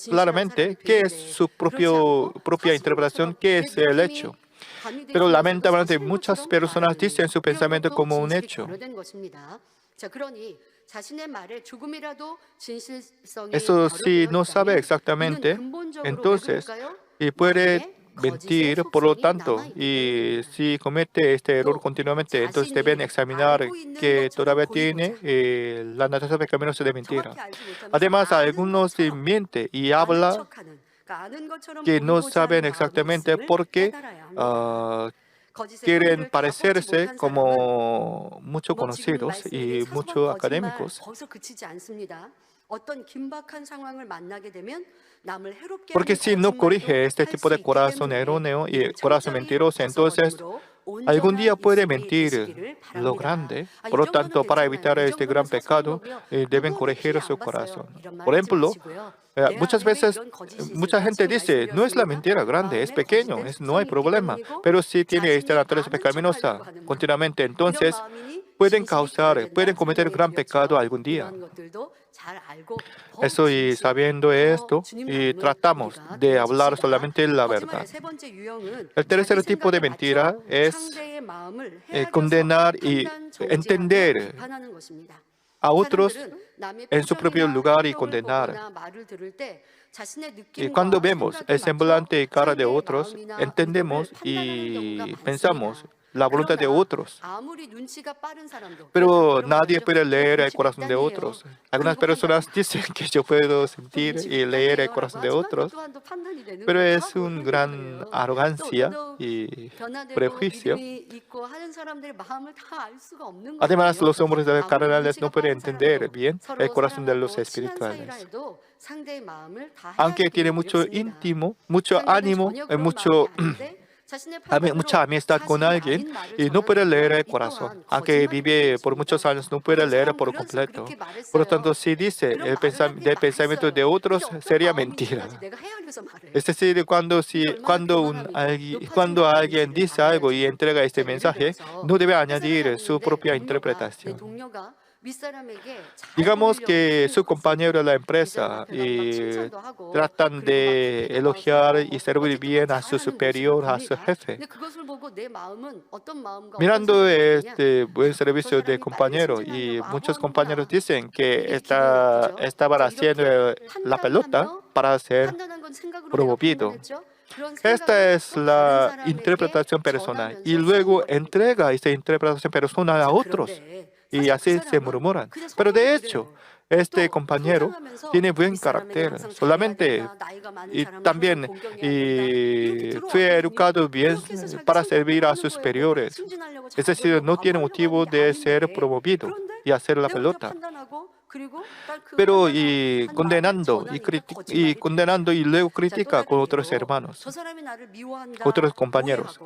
claramente qué es su propia interpretación, qué es el hecho. Pero lamentablemente muchas personas dicen su pensamiento como un hecho. Eso si no sabe exactamente, entonces y puede mentir, por lo tanto, y si comete este error continuamente, entonces deben examinar que todavía tiene la naturaleza pecaminosa de mentira. Además, algunos mienten y hablan que no saben exactamente por qué quieren parecerse como muchos conocidos y muchos académicos. Porque si no corrige este tipo de corazón erróneo y corazón mentiroso, entonces algún día puede mentir lo grande. Por lo tanto, para evitar este gran pecado, deben corregir su corazón. Por ejemplo, muchas veces mucha gente dice, no es la mentira grande, es pequeño, no hay problema. Pero si tiene esta naturaleza pecaminosa continuamente, entonces pueden cometer gran pecado algún día. Eso y sabiendo esto, y tratamos de hablar solamente la verdad. El tercer tipo de mentira es condenar y entender a otros en su propio lugar y condenar. Y cuando vemos el semblante y cara de otros, entendemos y pensamos la voluntad de otros. Pero nadie puede leer el corazón de otros. Algunas personas dicen que yo puedo sentir y leer el corazón de otros, pero es una gran arrogancia y prejuicio. Además, los hombres carnales no pueden entender bien el corazón de los espirituales. Aunque tiene mucho íntimo, mucho ánimo, mucho mucha amistad con alguien y no puede leer el corazón, aunque vive por muchos años, no puede leer por completo. Por lo tanto, si dice del pensamiento de otros, sería mentira. Es decir, cuando alguien dice algo y entrega este mensaje, no debe añadir su propia interpretación. Digamos que su compañero de la empresa y tratan de elogiar y servir bien a su superior, a su jefe. Mirando este buen servicio de compañero y muchos compañeros dicen que estaban haciendo la pelota para ser promovido. Esta es la interpretación personal y luego entrega esta interpretación personal a otros y así se murmuran. Pero de hecho, este compañero tiene buen carácter, solamente y también fue educado bien para servir a sus superiores. Es decir, no tiene motivo de ser promovido y hacer la pelota. Pero condenando y luego critica con otros hermanos, otros compañeros.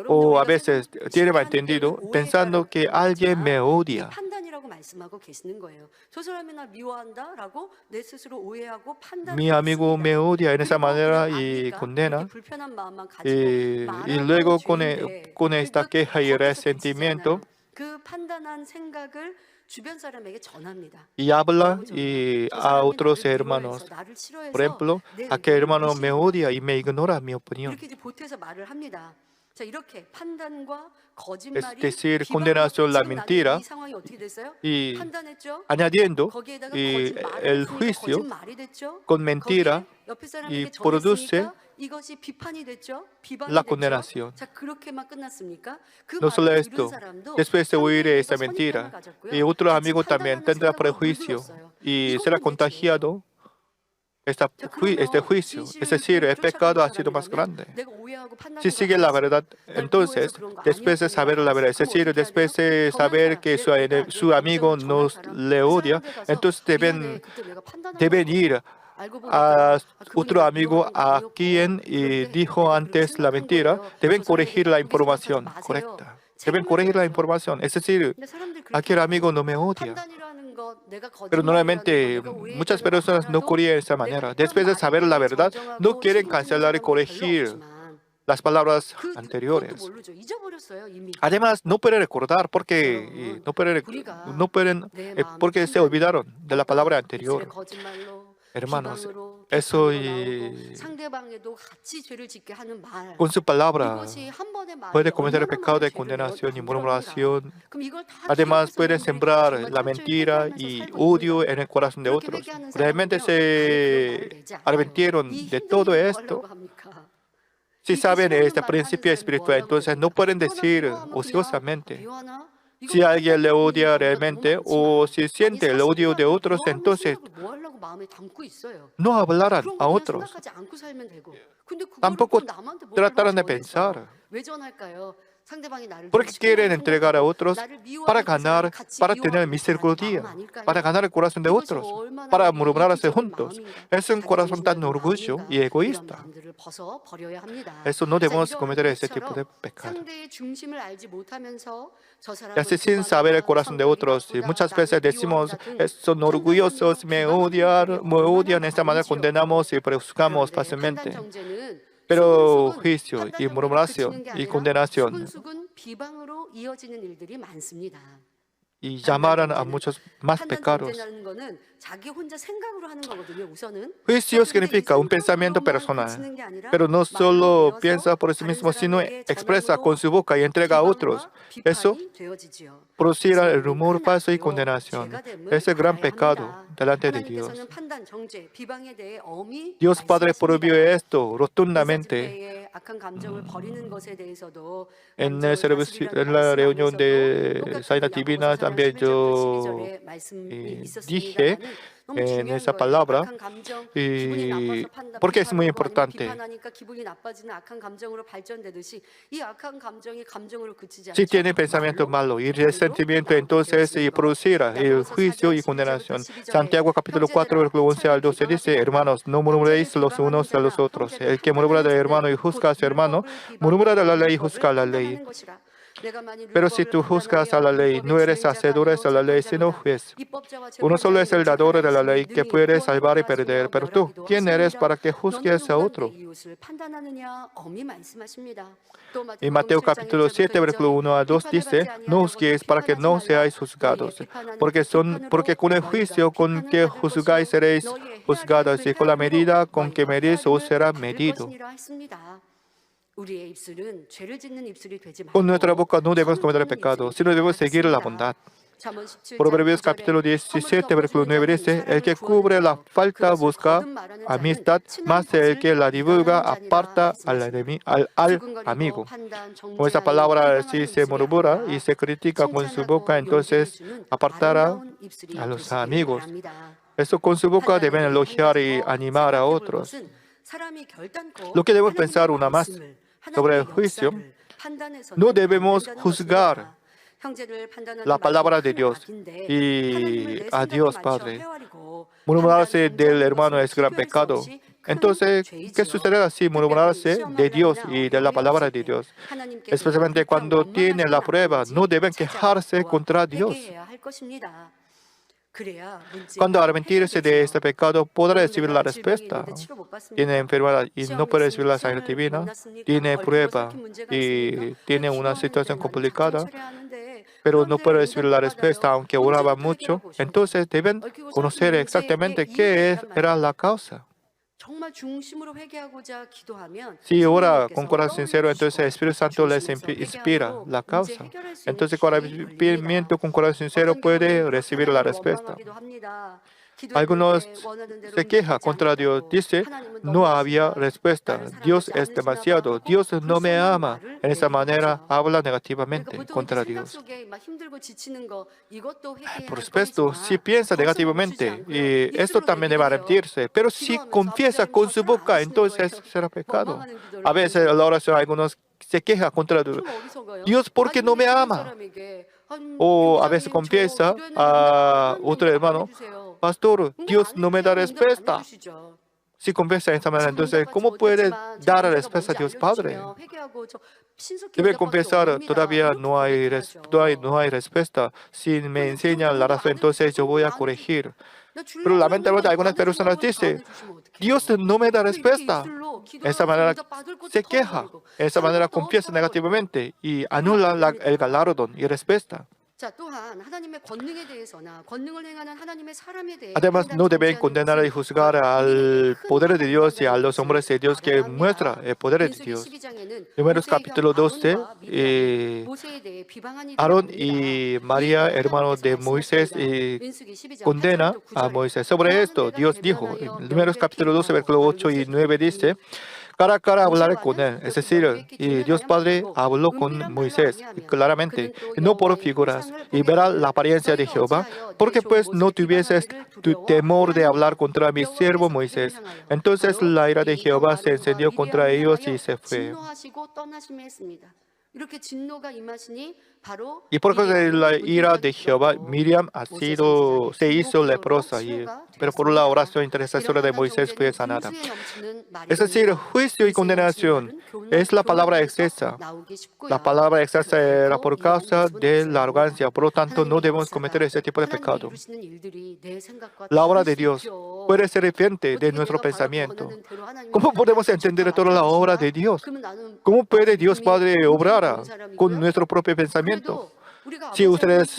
O a veces tiene malentendido pensando que alguien me odia. Mi amigo me odia en esa manera y condena. Y luego con esta queja y resentimiento y habla a otros hermanos. Por ejemplo, aquel hermano me odia y me ignora mi opinión. Es decir, condenación la mentira y añadiendo el juicio con mentira y produce la condenación. No solo esto, después de oír esa mentira, y otro amigo también tendrá prejuicio y será contagiado este juicio. Es decir, el pecado ha sido más grande. Si sigue la verdad, entonces, después de saber la verdad, es decir, después de saber que su amigo nos le odia, entonces deben ir a otro amigo a quien dijo antes la mentira, deben corregir la información correcta. Deben corregir la información. Es decir, aquel amigo no me odia. Pero normalmente muchas personas no corrigen de esa manera. Después de saber la verdad, no quieren cancelar y corregir las palabras anteriores. Además, no pueden recordar porque porque se olvidaron de la palabra anterior. Hermanos, eso con su palabra puede cometer el pecado de condenación y murmuración. Además, pueden sembrar la mentira y odio en el corazón de otros. Realmente se arrepintieron de todo esto. Si saben este principio espiritual, entonces no pueden decir ociosamente. Si alguien le odia realmente o si siente el odio de otros, entonces no hablarán a otros. Tampoco tratarán de pensar. Porque quieren entregar a otros para tener misericordia, para ganar el corazón de otros, para murmurarse juntos. Es un corazón tan orgulloso y egoísta. Eso no debemos cometer ese tipo de pecado. Y así sin saber el corazón de otros, y muchas veces decimos, son orgullosos, me odian, de esta manera condenamos y prejuzgamos fácilmente. Pero juicio y murmuración y condenación y llamarán a muchos más pecados. Juicio significa un pensamiento personal, pero no solo piensa por sí mismo, sino expresa con su boca y entrega a otros. Eso producirá el rumor falso y condenación. Es el gran pecado delante de Dios. Dios Padre prohibió esto rotundamente en el servicio, en la reunión de Saina Divina también yo dije en esa palabra. ¿Y por qué es muy importante? Si tiene pensamiento malo y resentimiento, entonces producirá el juicio y condenación. Santiago capítulo 4, versículo 11 al 12 dice: hermanos, no murmuréis los unos a los otros. El que murmura del hermano y juzga a su hermano, murmura de la ley y juzga a la ley. Pero si tú juzgas a la ley, no eres hacedor de la ley, sino juez. Uno solo es el dador de la ley que puede salvar y perder. Pero tú, ¿quién eres para que juzgues a otro? En Mateo capítulo 7, versículo 1 a 2 dice: no juzguéis para que no seáis juzgados, porque con el juicio con que juzgáis seréis juzgados, y con la medida con que medís os será medido. Con nuestra boca no debemos cometer el pecado, sino debemos seguir la bondad. Proverbios capítulo 17, versículo 9 dice: el que cubre la falta busca amistad, mas el que la divulga aparta al amigo. Con esa palabra, si se murmura y se critica con su boca, entonces apartará a los amigos. Eso con su boca deben elogiar y animar a otros. Lo que debemos pensar una más sobre el juicio: no debemos juzgar la palabra de Dios y a Dios Padre. Murmurarse del hermano es gran pecado. Entonces, ¿qué sucederá si murmurarse de Dios y de la palabra de Dios? Especialmente cuando tienen la prueba, no deben quejarse contra Dios. Cuando arrepentirse de este pecado, podrá recibir la respuesta. Tiene enfermedad y no puede recibir la sangre divina. Tiene prueba y tiene una situación complicada, pero no puede recibir la respuesta aunque oraba mucho. Entonces deben conocer exactamente qué era la causa. Si ora con corazón sincero, entonces el Espíritu Santo les inspira la causa. Entonces con arrepentimiento con corazón sincero puede recibir la respuesta. Algunos se quejan contra Dios. Dice: no había respuesta. Dios es demasiado. Dios no me ama. En esa manera habla negativamente contra Dios. Por supuesto, si piensa negativamente, y esto también debe arrepentirse. Pero si confiesa con su boca, entonces será pecado. A veces en la oración algunos se quejan contra Dios. Dios, ¿por qué no me ama? O a veces confiesa a otro hermano: pastor, Dios no me da respuesta. Si confiesa de esta manera, entonces, ¿cómo puede dar respuesta a Dios Padre? Debe confesar: todavía no hay respuesta. Si me enseñan la razón, entonces yo voy a corregir. Pero lamentablemente algunas personas dicen: Dios no me da respuesta. De esa manera se queja. De esa manera confiesa negativamente y anula el galardón y respuesta. Además, no deben condenar y juzgar al poder de Dios y a los hombres de Dios que muestra el poder de Dios. Números capítulo 12, Aarón y María, hermanos de Moisés, condena a Moisés. Sobre esto, Dios dijo, en Números capítulo 12, versículo 8 y 9 dice: cara a cara hablaré con él. Es decir, y Dios Padre habló con Moisés claramente, no por figuras, y verá la apariencia de Jehová, porque pues no tuvieses tu temor de hablar contra mi siervo Moisés. Entonces la ira de Jehová se encendió contra ellos y se fue. Y por causa de la ira de Jehová, Miriam se hizo leprosa, pero por la oración intercesora de Moisés fue sanada. Es decir, juicio y condenación es la palabra excesa. La palabra excesa era por causa de la arrogancia, por lo tanto no debemos cometer ese tipo de pecado. La obra de Dios puede ser diferente de nuestro pensamiento. ¿Cómo podemos entender toda la obra de Dios? ¿Cómo puede Dios Padre obrar con nuestro propio pensamiento? Si ustedes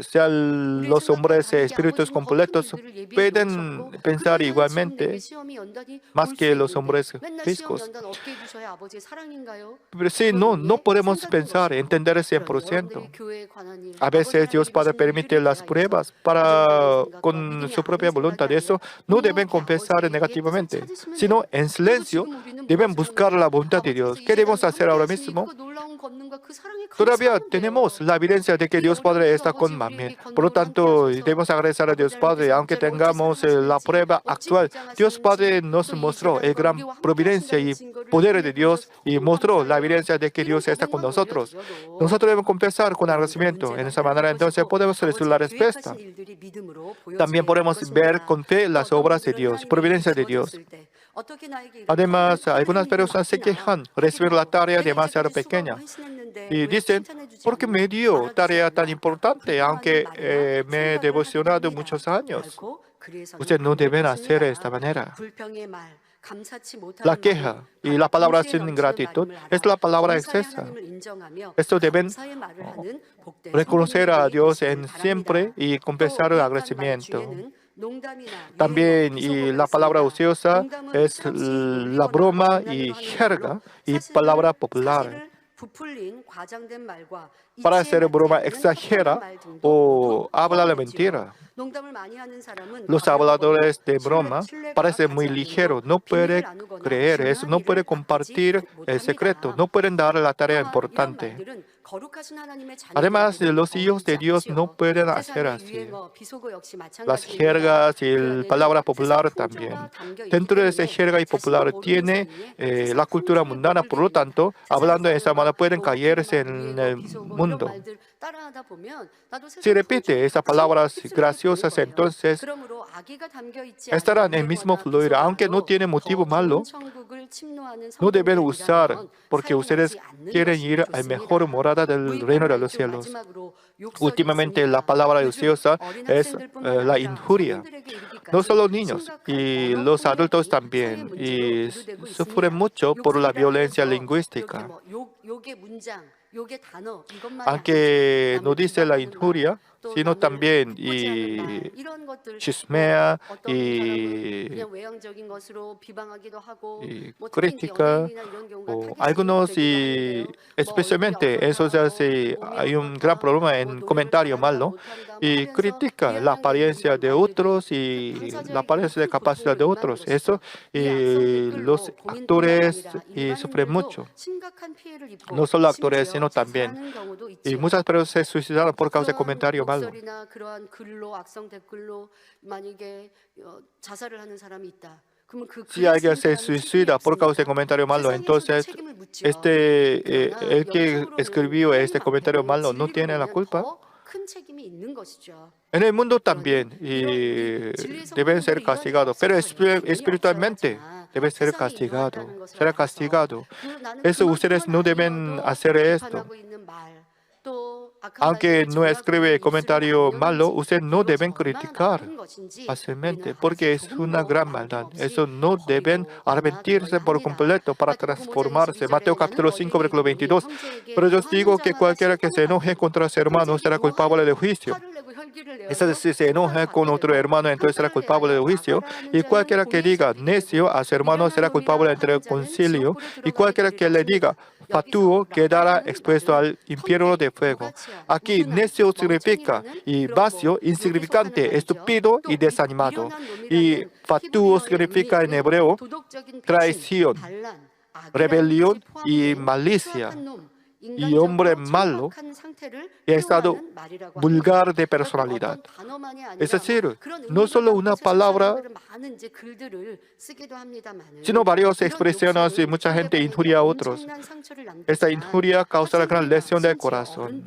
sean los hombres espíritus completos, pueden pensar igualmente más que los hombres físicos. Pero sí, no podemos pensar, entender 100%. A veces Dios Padre permite las pruebas con su propia voluntad. Eso no deben confesar negativamente, sino en silencio deben buscar la voluntad de Dios. ¿Qué debemos hacer ahora mismo? Todavía tenemos la evidencia de que Dios Padre está con Manuel. Por lo tanto, debemos agradecer a Dios Padre, aunque tengamos la prueba actual. Dios Padre nos mostró la gran providencia y poder de Dios y mostró la evidencia de que Dios está con nosotros. Nosotros debemos confesar con agradecimiento. En esa manera, entonces, podemos recibir la respuesta. También podemos ver con fe las obras de Dios, providencia de Dios. Además, algunas personas se quejan recibir la tarea demasiado pequeña y dicen, ¿por qué me dio tarea tan importante aunque me he devocionado muchos años? Ustedes no deben hacer de esta manera. La queja y la palabra sin gratitud es la palabra excesa. Esto deben reconocer a Dios en siempre y confesar el agradecimiento. También y la palabra ociosa es la broma y jerga y palabra popular. Para hacer broma exagera o habla la mentira. Los habladores de broma parecen muy ligeros, no pueden creer eso, no pueden compartir el secreto, no pueden dar la tarea importante. Además, los hijos de Dios no pueden hacer así. Las jergas y la palabra popular también. Dentro de esa jerga y popular tiene la cultura mundana, por lo tanto, hablando de esa manera pueden caerse en el mundo. Si repite esas palabras graciosas, entonces estarán en el mismo fluir, aunque no tiene motivo malo. No deben usar porque ustedes quieren ir a la mejor morada del reino de los cielos. Últimamente la palabra ociosa es la injuria. No solo niños, y los adultos también, y sufren mucho por la violencia lingüística. Aunque no dice la injuria, sino también y chismea y crítica. O algunos, y especialmente en sociedad, hay un gran problema en comentario malo y critica la apariencia de otros y la apariencia de capacidad de otros. Eso y los actores sufren mucho. No solo actores, sino también. Y muchas personas se suicidaron por causa de comentario malo. Si alguien se suicida por causa de comentario malo, entonces el que escribió este comentario malo no tiene la culpa. En el mundo también y deben ser castigados, pero espiritualmente debe ser castigado. Será castigado. Eso ustedes no deben hacer esto. Aunque no escribe comentario malo, ustedes no deben criticar fácilmente, porque es una gran maldad. Eso no deben arrepentirse por completo para transformarse. Mateo capítulo 5, versículo 22. Pero yo os digo que cualquiera que se enoje contra su hermano será culpable de juicio. Es decir, si se enoja con otro hermano, entonces será culpable de juicio. Y cualquiera que diga necio a su hermano será culpable del concilio. Y cualquiera que le diga fatuo quedará expuesto al infierno de fuego. Aquí necio significa y vacío, insignificante, estúpido y desanimado. Y fatuo significa en hebreo traición, rebelión y malicia. Y hombre malo y estado vulgar de personalidad. Es decir, no solo una palabra, sino varias expresiones y mucha gente injuria a otros. Esta injuria causa la gran lesión del corazón.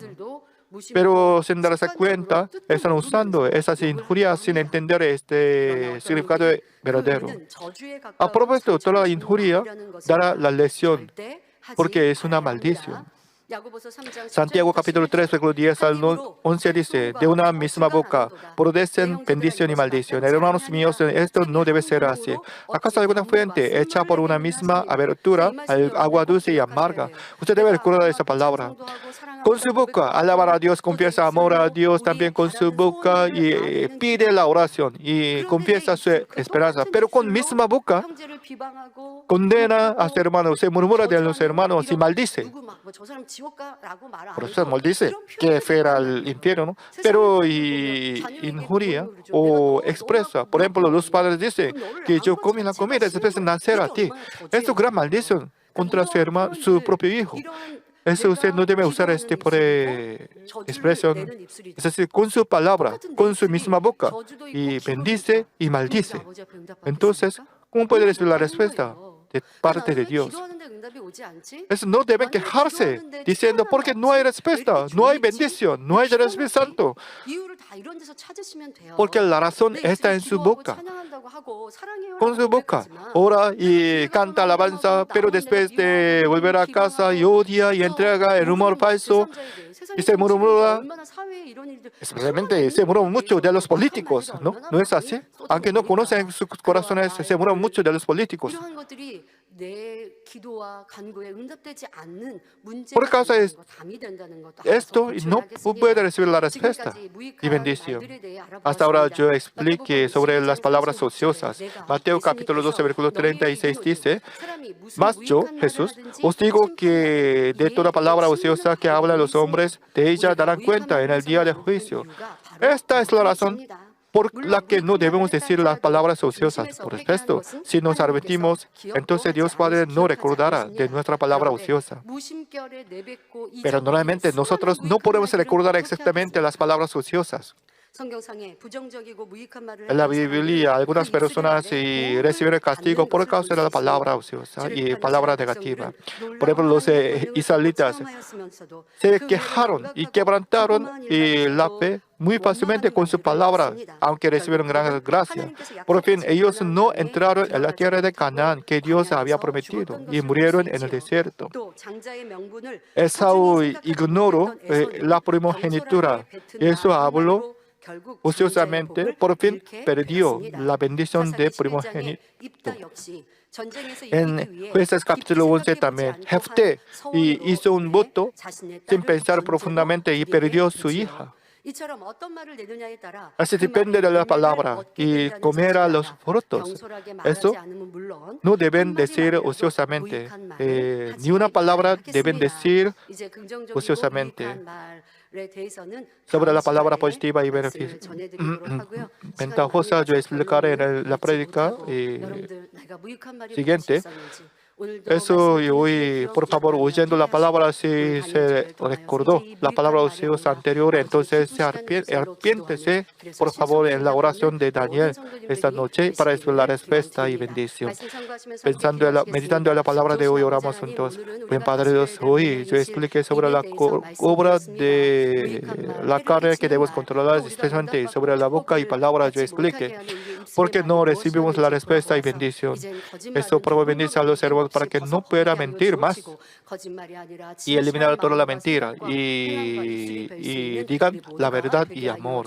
Pero sin darse cuenta, están usando esas injurias sin entender este significado verdadero. A propósito, toda la injuria dará la lesión, porque es una maldición. Santiago capítulo 3, versículo 10 al 11 dice, de una misma boca proceden bendición y maldición. Hermanos míos, esto no debe ser así. ¿Acaso alguna fuente hecha por una misma abertura, agua dulce y amarga? Usted debe recordar esa palabra. Con su boca alabar a Dios, confiesa amor a Dios, también con su boca y pide la oración y confiesa su esperanza. Pero con misma boca condena a su hermano, se murmura de los hermanos y maldice. Por eso maldice que fuera al infierno, pero injuria o expresa. Por ejemplo, los padres dicen que yo comí la comida después de nacer a ti. Es una gran maldición contra su hermano, su propio hijo. Eso usted no debe usar este por expresión. Es decir, con su palabra, con su misma boca, y bendice y maldice. Entonces, ¿cómo puede recibir la respuesta de parte de Dios? Eso no deben quejarse diciendo porque no hay respuesta, no hay bendición, no hay del Espíritu Santo. Porque la razón está en su boca. Con su boca ora y canta alabanza, pero después de volver a casa y odia y entrega el rumor falso y se murmura, especialmente se murmura mucho de los políticos, ¿no? ¿No es así? Aunque no conocen sus corazones, se murmura mucho de los políticos. Por causa de esto, no puede recibir la respuesta y bendición. Hasta ahora yo expliqué sobre las palabras ociosas. Mateo capítulo 12, versículo 36 dice, mas yo, Jesús, os digo que de toda palabra ociosa que hablan los hombres, de ella darán cuenta en el día del juicio. Esta es la razón por la que no debemos decir las palabras ociosas. Por supuesto, si nos arrepentimos, entonces Dios Padre no recordará de nuestra palabra ociosa. Pero normalmente nosotros no podemos recordar exactamente las palabras ociosas. En la Biblia, algunas personas reciben el castigo por causa de la palabra ociosa y palabra negativa. Por ejemplo, los israelitas se quejaron y quebrantaron la fe muy fácilmente con su palabra, aunque recibieron gran gracia. Por fin, ellos no entraron en la tierra de Canaán que Dios había prometido y murieron en el desierto. Esaú ignoró la primogenitura. Eso habló ociosamente, por fin perdió la bendición de primogénito. En Jueces capítulo 11 también, Jefté hizo un voto sin pensar profundamente y perdió su hija. Así depende de la palabra y comerá los frutos. Eso no deben decir ociosamente. Ni una palabra deben decir ociosamente. Sobre la palabra positiva y ventajosa, yo explicaré en la prédica siguiente. Eso y hoy, por favor, oyendo la palabra, si se recordó la palabra ociosa anterior, entonces arrepiéntese, por favor, en la oración de Daniel esta noche para recibir la respuesta y bendición. Meditando en la palabra de hoy, oramos juntos. Buen Padre Dios, hoy yo expliqué sobre la obra de la carne que debemos controlar, especialmente sobre la boca y palabra yo expliqué. Porque no recibimos la respuesta y bendición. Esto probablemente bendice a los hermanos para que no pueda mentir más y eliminar toda la mentira y digan la verdad y amor.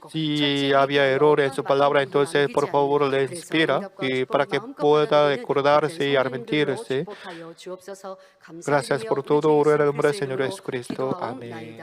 Si había error en su palabra, entonces por favor le inspira y para que pueda recordarse y arrepentirse. Gracias por todo, oro en el nombre del Señor Jesucristo. Amén.